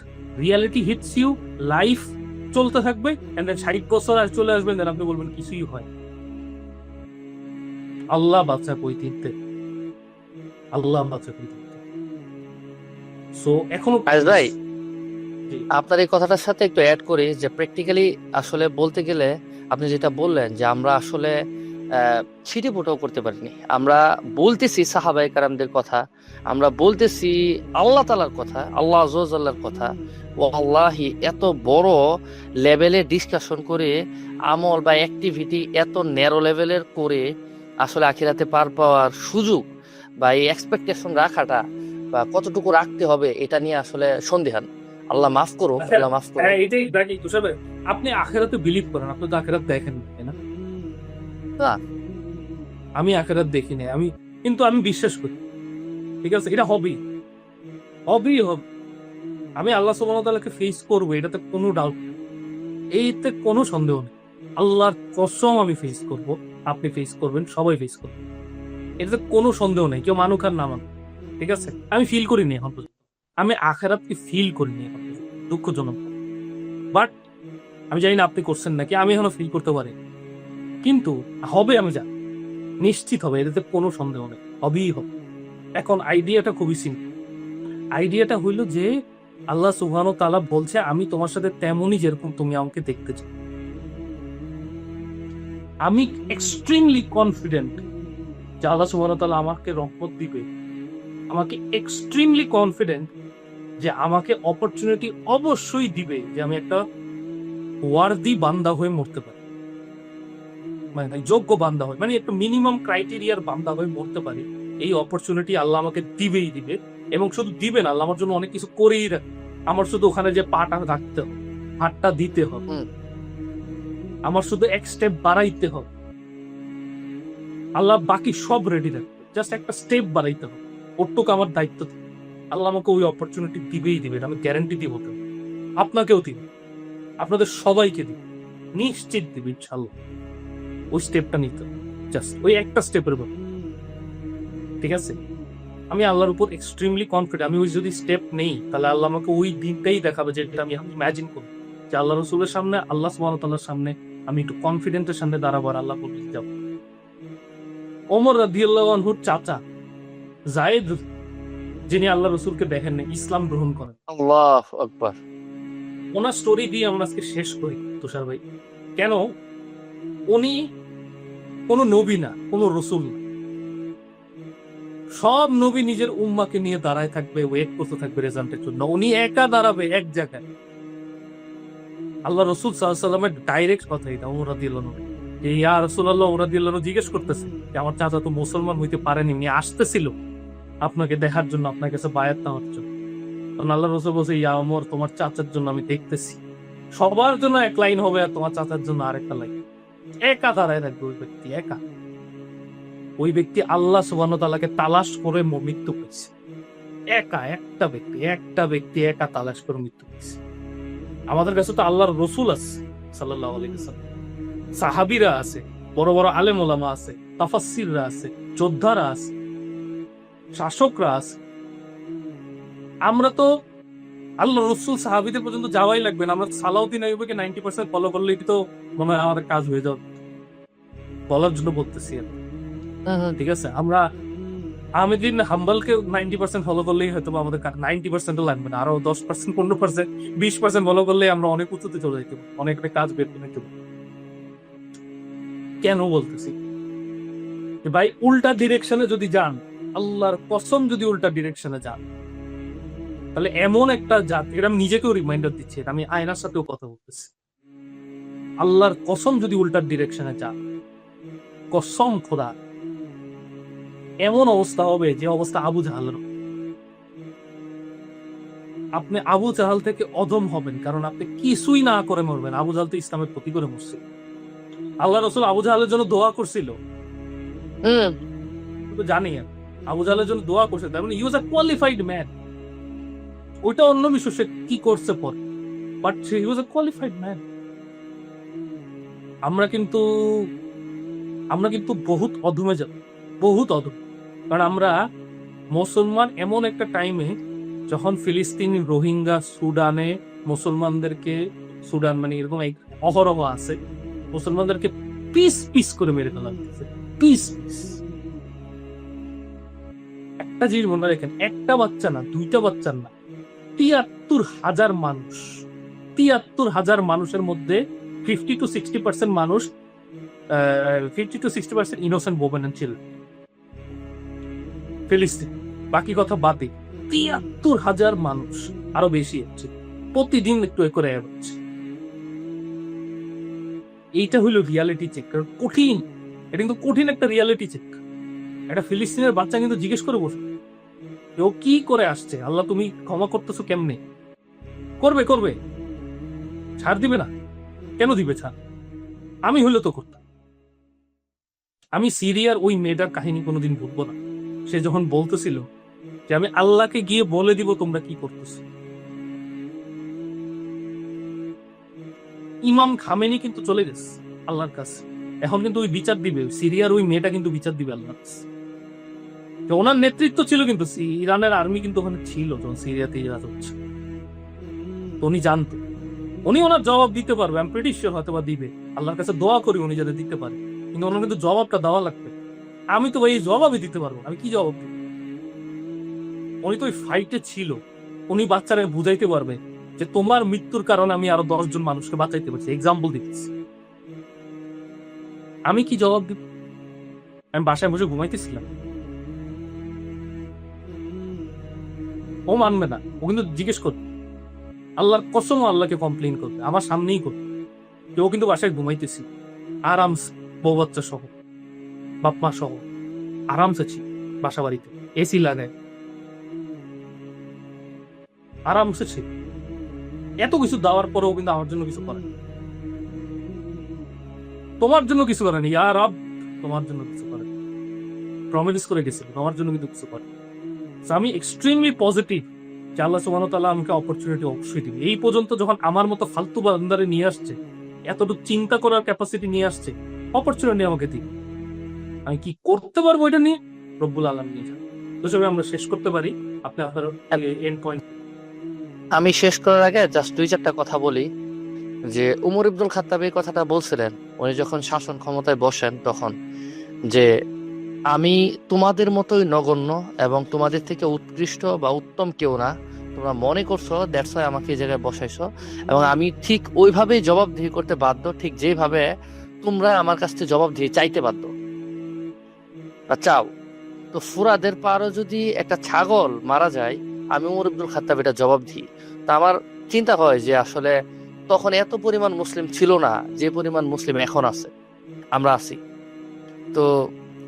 reality hits you, life চলতে থাকবে, এন্ড দেন 60 বছর আর চলে আসবেন, দেন আপনি বলবেন কিছুই হয়। আল্লাহ বাচ্চা কই তিনতে, আল্লাহ বাচ্চা কই তিনতে। সো এখনো ভাই, আপনার এই কথাটার সাথে একটু অ্যাড করি যে প্র্যাকটিক্যালি আসলে বলতে গেলে আপনি যেটা বললেন যে আমরা আসলে ছিটে ফোটাও করতে পারিনি, আমরা বলতেছি সাহাবায়ে কেরামদের কথা, আমরা বলতেছি আল্লাহ তাআলার কথা, আল্লাহ আযza ওয়া জাল্লার কথা, ওয়াল্লাহি এত বড় লেভেলে ডিসকাশন করে আমল বা অ্যাক্টিভিটি এত ন্যারো লেভেলের করে আসলে আখিরাতে পার পাওয়ার সুযোগ বা এই এক্সপেকটেশন রাখাটা বা কতটুকু রাখতে হবে এটা নিয়ে আসলে সন্দিহান। আল্লাহ মাফ করো, আল্লাহ মাফ করো। হ্যাঁ, এটাই দেখি তুষার ভাই, আপনি আখেরাতে বিলিভ করেন, আপনি তো আখেরাত দেখেন না, তাই না? না। আমি আখেরাত দেখি না, কিন্তু আমি বিশ্বাস করি, ঠিক আছে, এটা হবেই হবেই হবে। আমি আল্লাহ সুবহানাহু ওয়া তাআলাকে ফেস করবো, এটাতে কোনো ডাউট নেই, এইতে কোনো সন্দেহ নেই। আল্লাহর কসম আমি ফেস করব, আপনি ফেস করবেন, সবাই ফেস করবে, এটাতে কোনো সন্দেহ নেই, কেউ মানুক আর না মানুক, ঠিক আছে। আমি ফিল করিনি এখন পর্যন্ত, আমি আখেরাতকে ফিল করিনি এখন পর্যন্ত, দুঃখজনক। বাট আমি জানি না আপনি করছেন নাকি, আমি এখনো ফিল করতে পারি, কিন্তু হবে, আমি জানি নিশ্চিত হবে, এটাতে কোনো সন্দেহ নেই, হবেই হবে। এখন আইডিয়াটা খুবই সিম্পল। আইডিয়াটা হইল যে আল্লাহ সুবহানাহু ওয়া তাআলা বলছে আমি তোমার সাথে তেমনই যেরকম তুমি আমাকে দেখতে চাও। আমি এক্সট্রিমলি কনফিডেন্ট যে আল্লাহ সুবহানাহু ওয়া তাআলা আমাকে রহমত দিবে, আমাকে এক্সট্রিমলি কনফিডেন্ট যে আমাকে অপরচুনিটি অবশ্যই দিবে, যে আমি একটা ওয়ার্দি বান্দা হয়ে মরতে পারি, মানে যোগ্য বান্দা হয়, মানে একটা মিনিমাম ক্রাইটেরিয়ার বান্দা হয়ে মরতে পারি, এই অপরচুনিটি আল্লাহ আমাকে দিবেই দিবে। এবং শুধু দিবে না, আল্লাহ আমার জন্য অনেক কিছু করেই রাখবে। আমার শুধু ওখানে যে পাটা রাখতে হবে, হাতটা দিতে হবে, আমার শুধু এক স্টেপ বাড়াইতে হবে, আল্লাহ বাকি সব রেডি রাখবে, জাস্ট একটা স্টেপ বাড়াইতে হবে, ওটুকু আমার দায়িত্ব থাকে। আল্লাহ আমাকে ওই অপরচুনিটি দিবেই দিবে, আমি গ্যারান্টি দিয়ে বলতে পারি। আপনাকেও দিবে, আপনাদের সবাইকে দিবে, নিশ্চিত দিবে ইনশাল্লাহ। ওই স্টেপটা নিতে হবে, জাস্ট ওই একটা স্টেপের ব্যাপার, ঠিক আছে। আমি আল্লাহর উপর এক্সট্রিমলি কনফিডেন্ট, আমি ওই যদি স্টেপ নেই তাহলে আল্লাহ আমাকে ওই দিনটাই দেখাবে, যেটা আমি ইমাজিন করি যে আল্লাহ রসুলের সামনে, আল্লাহ সুবহানাহু ওয়া তাআলার সামনে আমি একটু কনফিডেন্টের সামনে দাঁড়াবো, আর আল্লাহ বলবে যাও। ওমর রাদিয়াল্লাহু আনহুর চাচা যায়েদ, যিনি আল্লাহ রসুলকে দেখেন না, ইসলাম গ্রহণ করেন, আল্লাহু আকবার। ওনার স্টোরি দিয়ে আমরা আজকে শেষ করি তুষার ভাই। কেন? উনি কোনো নবী না, কোনো রসুল না, সব নবী নিজের উম্মাকে নিয়ে দাঁড়ায় থাকবে, ওয়েট করতে থাকবে রেজাল্টের জন্য, উনি একা দাঁড়াবে এক জায়গায়। আল্লাহ রসুল সাল্লাল্লাহু আলাইহি ওয়াসাল্লামের ডাইরেক্ট কথা এটা, ওমর রাদিয়াল্লাহু আনহু, যে ইয়া রাসূলুল্লাহ, ওমর রাদিয়াল্লাহু আনহু জিজ্ঞেস করতেছে যে আমার চাচা তো মুসলমান হইতে পারেনি, উনি আসতেছিল আপনাকে দেখার জন্য, আপনার কাছে বায়াত নেওয়ার জন্য। তখন আল্লাহ রসুল বলছে, ইয়া ওমর, তোমার চাচার জন্য আমি দেখতেছি। সবার জন্য এক লাইন হবে, আর তোমার চাচার জন্য আরেকটা লাইন। একা দাঁড়ায় থাকবে ওই ব্যক্তি, একা। ওই ব্যক্তি আল্লাহ সুবহানাহু ওয়া তাআলাকে তালাশ করে মৃত্যু পেয়েছে, একা, একটা ব্যক্তি একা তালাশ করে মৃত্যু পেয়েছে। আমাদের কাছে তো আল্লাহর রসুল আছে সাল্লাল্লাহু আলাইহি ওয়াসাল্লাম, সাহাবীরা আছে, বড় বড় আলেম ওলামা আছে, তাফাসসিররা আছে, যোদ্ধারা আছে, শাসকরা আছে। আমরা তো আল্লাহ রসুল সাহাবীদের পর্যন্ত যাওয়াই লাগবে না, আমরা সালাউদ্দিন আইয়ুবীকে 90% ফলো করলেই তো মনে হয় আমাদের কাজ হয়ে যাবে, বলার জন্য বলতেছি আমি, ঠিক আছে। আমরা আহমেদিন হাম্বলকে 90% ফলো করলেই হয়তো আমাদের 90% লাগবে না, আরো 10%, 15%, 20% ফলো করলে আমরা অনেক উঁচুতে চলে যেতে পারি, অনেক কাজ বের করে নিতে পারি। কেন বলতেছি যে ভাই, উল্টা ডিরেকশনে যদি যান, আল্লাহর কসম যদি উল্টা ডিরেকশনে যান, তাহলে এমন একটা জাত, এটা আমি নিজেকেও রিমাইন্ডার দিচ্ছি, এটা আমি আয়নার সাথেও কথা বলতেছি, আল্লাহর কসম যদি উল্টা ডিরেকশনে যান, কসম খোদা, এমন অবস্থা হবে যে অবস্থা আবু জাহালের। আপনি আবু জাহাল থেকে অধম হবেন, কারণ আপনি কিছুই না করে মরবেন। আবু জাহাল তো ইসলামের ক্ষতি করে মরছিল, আল্লাহ রসুল আবু জাহালের জন্য দোয়া করছিল, জানি আবু জাহালের জন্য দোয়া করছে, তার মানে হি ওয়াজ আ কোয়ালিফাইড ম্যান। ওইটা অন্য বিষয়, সে কি করছে পর, but he was a qualified man. আমরা কিন্তু বহুত অধমে যাব, বহুত অধম। কারণ আমরা মুসলমান এমন একটা টাইমে, যখন ফিলিস্তিন, রোহিঙ্গা, সুডানে মুসলমানদেরকে, সুডান মানে এরকম অহরহ আছে, মুসলমানদেরকে পিস পিস করে মেরে ফেলা হচ্ছে, পিস পিস। একটা জিনিস মনে রাখেন, একটা বাচ্চা না, দুইটা বাচ্চা না, ৭৩,০০০ মানুষ, ৭৩,০০০ মানুষের মধ্যে 50 to 60% মানুষ, 50 to 60% ইনোসেন্ট ওমেন ছিল ফিলিস্তিন। বাকি কথা বাদে ৭৩,০০০ মানুষ, আরো বেশি হচ্ছে, প্রতিদিন একটু করে হচ্ছে। এইটা হইলো রিয়ালিটি চেক, কারণ কঠিন, এটা কিন্তু কঠিন একটা রিয়ালিটি চেক। একটা ফিলিস্তিনের বাচ্চা কিন্তু জিজ্ঞেস করে বসে, ও কি করে আসছে, আল্লাহ তুমি ক্ষমা করতেছো কেমনে, করবে করবে, ছাড় দিবে না? কেন দিবে ছাড়? আমি হইলে তো করতাম। আমি সিরিয়ার ওই মেয়েটার কাহিনী কোনোদিন ভুলবো না। সে যখন বলতেছিল যে আমি আল্লাহকে গিয়ে বলে দিব তোমরা কি করতেছো। ইমাম খামেনি কিন্তু চলে গেছে আল্লাহর কাছে, এখন কিন্তু ওই বিচার দিবে, সিরিয়ার ওই মেয়েটা কিন্তু বিচার দিবে আল্লাহর কাছে। তো ওনার নেতৃত্ব ছিল, কিন্তু ইরানের আর্মি কিন্তু ওখানে ছিল যখন সিরিয়াতে ইরাজ হচ্ছে। তো উনি জানতো, উনি ওনার জবাব দিতে পারবে, আমি প্রিটি শিওর হয়তো বা দিবে। আল্লাহর কাছে দোয়া করি উনি যাতে দিতে পারে, কিন্তু ওনার কিন্তু জবাবটা দেওয়া লাগবে। আমি তো এই জবাবই দিতে পারবো না, আমি কি জবাব দিব? উনি তো ওই ফাইটে ছিল, উনি বাচ্চারা বুঝাইতে পারবে যে তোমার মৃত্যুর কারণে আমি আরো 10 জন মানুষকে বাঁচাইতে পারছি, এক্সাম্পল দিতেছি। আমি কি জবাব দিব? আমি বাসায় বসে ঘুমাইতেছিলাম। ও মানবে না, ও কিন্তু জিজ্ঞেস করবে, আল্লাহর কসম আল্লাহকে কমপ্লেইন করবে, আমার সামনেই করবে। কেউ কিন্তু বাসায় ঘুমাইতেছি আরামসে, বউ বাচ্চা সহ, বাপ মা সহ আরামসে ছিল বাসা বাড়িতে, এসি লাগায় আরামসে ছিল। এত কিছু দেওয়ার পরেও কিন্তু আমার জন্য কিছু করেনি, তোমার জন্য কিছু করেনি। ইয়া রব, তোমার জন্য কিছু করেনি, প্রমিস করে গেছিল তোমার জন্য কিন্তু কিছু করেনি। আমি এক্সট্রিমলি পজিটিভ যে আল্লাহ সুবহানাহু ওয়া তাআলা আমাকে অপরচুনিটি অবশ্যই দিবে। এই পর্যন্ত যখন আমার মতো ফালতু বান্দারে নিয়ে আসছে, এতটুকু চিন্তা করার ক্যাপাসিটি নিয়ে আসছে, অপরচুনিটি আমাকে দিবে। আমি কি করতে পারবো এটা নিয়ে রব্বুল আলামিন নিয়ে যাবে। তো সবাই আমরা শেষ করতে পারি, আপনি আপনার এন্ড পয়েন্ট। আমি শেষ করার আগে জাস্ট 2-4টা কথা বলি। যে উমর ইবনুল খাত্তাব এই কথাটা বলছিলেন উনি যখন শাসন ক্ষমতায় বসেন তখন, যে আমি তোমাদের মতোই নগণ্য এবং তোমাদের থেকে উৎকৃষ্ট বা উত্তম কেউ না, তোমরা মনে করছো দ্যাটস ওয়াই আমাকে এই জায়গায় বসাইছো, এবং আমি ঠিক ওইভাবেই জবাবদিহি করতে বাধ্য, ঠিক যেভাবে তোমরা আমার কাছ থেকে জবাবদিহি চাইতে বাধ্য বা চাও। তো ফুরাদের পারও যদি একটা ছাগল মারা যায়, আমি উমর ইবনুল খাত্তাব এটা জবাব দিই। তা আমার চিন্তা হয় যে আসলে তখন এত পরিমাণ মুসলিম ছিল না যে পরিমাণ মুসলিম এখন আছে, আমরা আছি। তো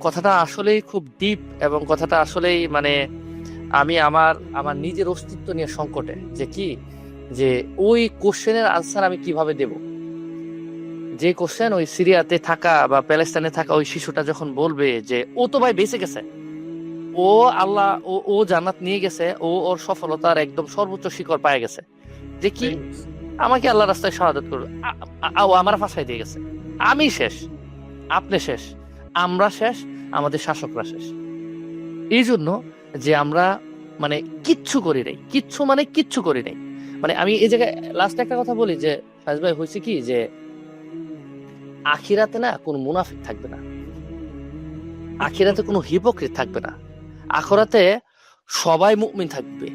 কথাটা আসলেই খুব ডিপ, এবং কথাটা আসলেই মানে আমি আমার আমার নিজের অস্তিত্ব নিয়ে সংকটে, যে কি যে ওই কোশ্চেনের আনসার আমি কিভাবে দেব। যে কোশ্চেন ওই সিরিয়াতে থাকা বা প্যালেস্তাইনে থাকা ওই শিশুটা যখন বলবে যে ও তো ভাই বেঁচে গেছে, ও আল্লাহ ও জান্নাত নিয়ে গেছে, ও ওর সফলতার একদম সর্বোচ্চ শিখর পায়ে গেছে, যে কি আমাকে আল্লাহ রাস্তায় শাহাদাত করবে, ও আমার ফাঁসাই দিয়ে গেছে, আমি শেষ, আপনি শেষ, আমরা শেষ, আমাদের শাসকরা শেষ। এই জন্য যে আমরা মানে কিচ্ছু করি নাই, কিচ্ছু মানে কিচ্ছু করি নাই। মানে আমি এই জায়গায় লাস্ট একটা কথা বলি যে ফাইজ ভাই, হয়েছে কি যে আখিরাতে না কোনো মুনাফিক থাকবে না, আখিরাতে কোনো হিপোক্রিট থাকবে না, আখিরাতে সবাই মুমিন থাকবে,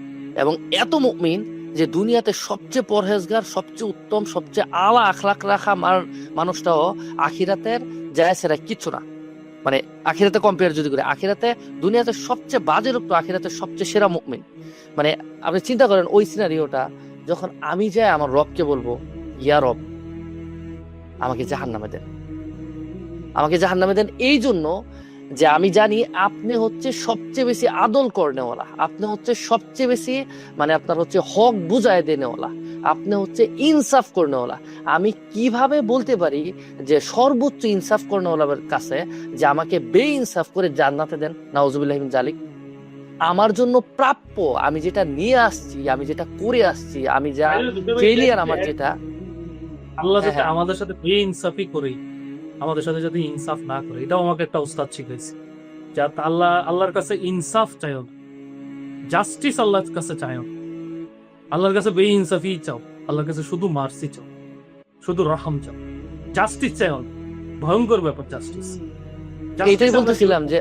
এবং এত মুমিন যে দুনিয়াতে সবচেয়ে পরহেজগার, সবচেয়ে উত্তম, সবচেয়ে আলা আখলাক রাখা মানুষটাও আখিরাতের যায় সেরা কিচ্ছু না। মানে আখিরাতে কম্পেয়ার যদি করি, আখিরাতে দুনিয়াতে সবচেয়ে বাজে লোক তো আখিরাতে সবচেয়ে সেরা মুমিন। মানে আপনি চিন্তা করেন ওই সিনারিওটা, যখন আমি যাই আমার রবকে বলবো, ইয়া রব আমাকে জাহান্নামে দেন, আমাকে জাহান্নামে দেন, এই জন্য যে আমি জানি আপনি হচ্ছে সবচেয়ে বেশি আদল করনেওয়ালা, আপনি হচ্ছে সবচেয়ে বেশি মানে আপনার হচ্ছে হক বুঝায় দেনেওয়ালা, আপনি হচ্ছে ইনসাফ করনেওয়ালা। আমি কিভাবে বলতে পারি যে সর্বোচ্চ ইনসাফ করনেওয়ালার কাছে যে আমাকে বেইনসাফ করে জান্নাতে দেন? নাউজুবিল্লাহ মিন জালিক। আমার জন্য প্রাপ্য, আমি যেটা নিয়ে আসছি, আমি যেটা করে আসছি, আমি যা ফেলিয়ার আমার যেটা, আল্লাহ যাতে আমাদের সাথে বেইনসাফি করে, আমাদের সাথে যদি ইনসাফ না করে, এটাও আমাকে একটা উস্তাদ শিখাইছে। যাতে আল্লাহর কাছে ইনসাফ চাইও না, জাস্টিস আল্লাহর কাছে চাইও না, আল্লাহর কাছে বেইনসাফি চাও, আল্লাহর কাছে শুধু মার্সি চাও, শুধু রহম চাও, জাস্টিস চাইও না। ভয়ঙ্কর ব্যাপার জাস্টিস। এটাই বলতেছিলাম যে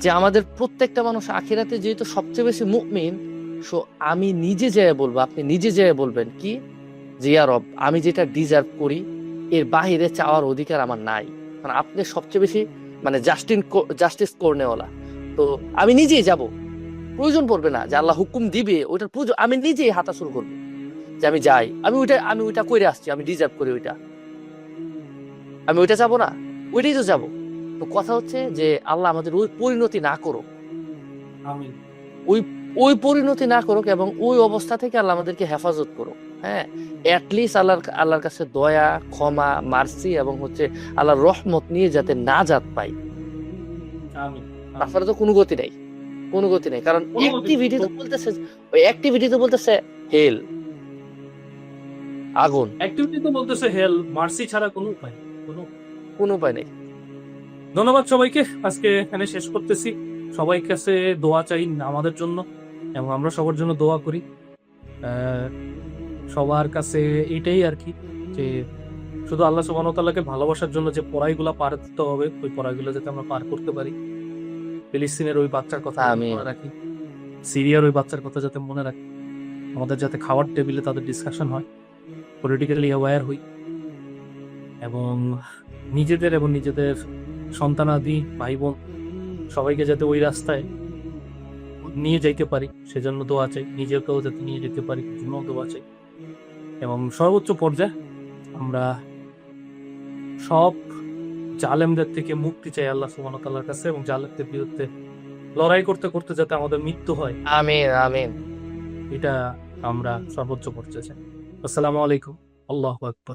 যে আমাদের প্রত্যেকটা মানুষ আখিরাতে যেহেতু সবচেয়ে বেশি মুমিন, সো আমি নিজে যেয়ে বলবো, আপনি নিজে যেয়ে বলবেন কি যে ইয়া রব আমি যেটা ডিজার্ভ করি এর বাহিরে চাওয়ার অধিকার আমার নাই, কারণ আপনি সবচেয়ে বেশি মানে জাস্টিস করনেওয়ালা। তো আমি নিজেই যাব, প্রয়োজন পড়বে না যে আল্লাহ হুকুম দিবে ওইটার প্রয়োজন, আমি নিজেই হাঁটা শুরু করবো যে আমি যাই, আমি ওইটা করে আসছি, আমি ডিজার্ভ করি ওইটা, আমি ওইটা যাবো না, ওইটাই তো যাবো। তো কথা হচ্ছে যে আল্লাহ আমাদের ওই পরিণতি না করো, আমিন। ওই ওই পরিণতি না করুক এবং ওই অবস্থা থেকে আল্লাহ আমাদেরকে হেফাজত করুক। হ্যাঁ, অ্যাটলিস্ট আল্লাহর কাছে দয়া, ক্ষমা, মার্সি এবং হচ্ছে আল্লাহর রহমত নিয়ে যাতে নাজাত পাই। আমিন। তাছাড়া তো কোনো গতি নাই, কোনো গতি নাই। কারণ কোনো গতি নেই। অ্যাক্টিভিটি তো বলতেছে, ওই অ্যাক্টিভিটি তো বলতেছে হেল, আগুন, অ্যাক্টিভিটি তো বলতেছে হেল, মার্সি ছাড়া কোনো উপায় নেই, কোনো উপায় নেই। ধন্যবাদ সবাইকে, আজকে এখানে শেষ করতেছি। সবাই কাছে দোয়া চাই আমাদের জন্য এবং আমরা সবার জন্য দোয়া করি। সবার কাছে এটাই আর কি, যে শুধু আল্লাহ সুবহানাহু ওয়া তাআলাকে ভালোবাসার জন্য যে পড়াইগুলো পার করতে হবে, ওই পড়াইগুলো যাতে আমরা পার করতে পারি। ফিলিস্তিনের ওই বাচ্চার কথা আমিন। মনে রাখি, সিরিয়ার ওই বাচ্চার কথা যাতে মনে রাখি, আমাদের যাতে খাওয়ার টেবিলে তাদের ডিসকাশন হয়, পলিটিক্যালি অ্যাওয়্যার হই, এবং নিজেদের সন্তানাদি ভাই বোন সবাইকে যাতে ওই রাস্তায় নিয়ে যাইতে পারি সেজন্য দোয়া চাই, নিজেকেও যাতে নিয়ে যেতে পারি জন্য দোয়া চাই। এবং সর্বোচ্চ পর্যায়ে আমরা সব জালেমদের থেকে মুক্তি চাই আল্লাহ সুবহানাহু ওয়া তাআলার কাছে, এবং জালেমদের বিরুদ্ধে লড়াই করতে করতে যাতে আমাদের মৃত্যু হয়, আমিন আমিন। এটা আমরা সর্বোচ্চ পর্যায়ে চাই। আসসালামু আলাইকুম, আল্লাহু আকবার।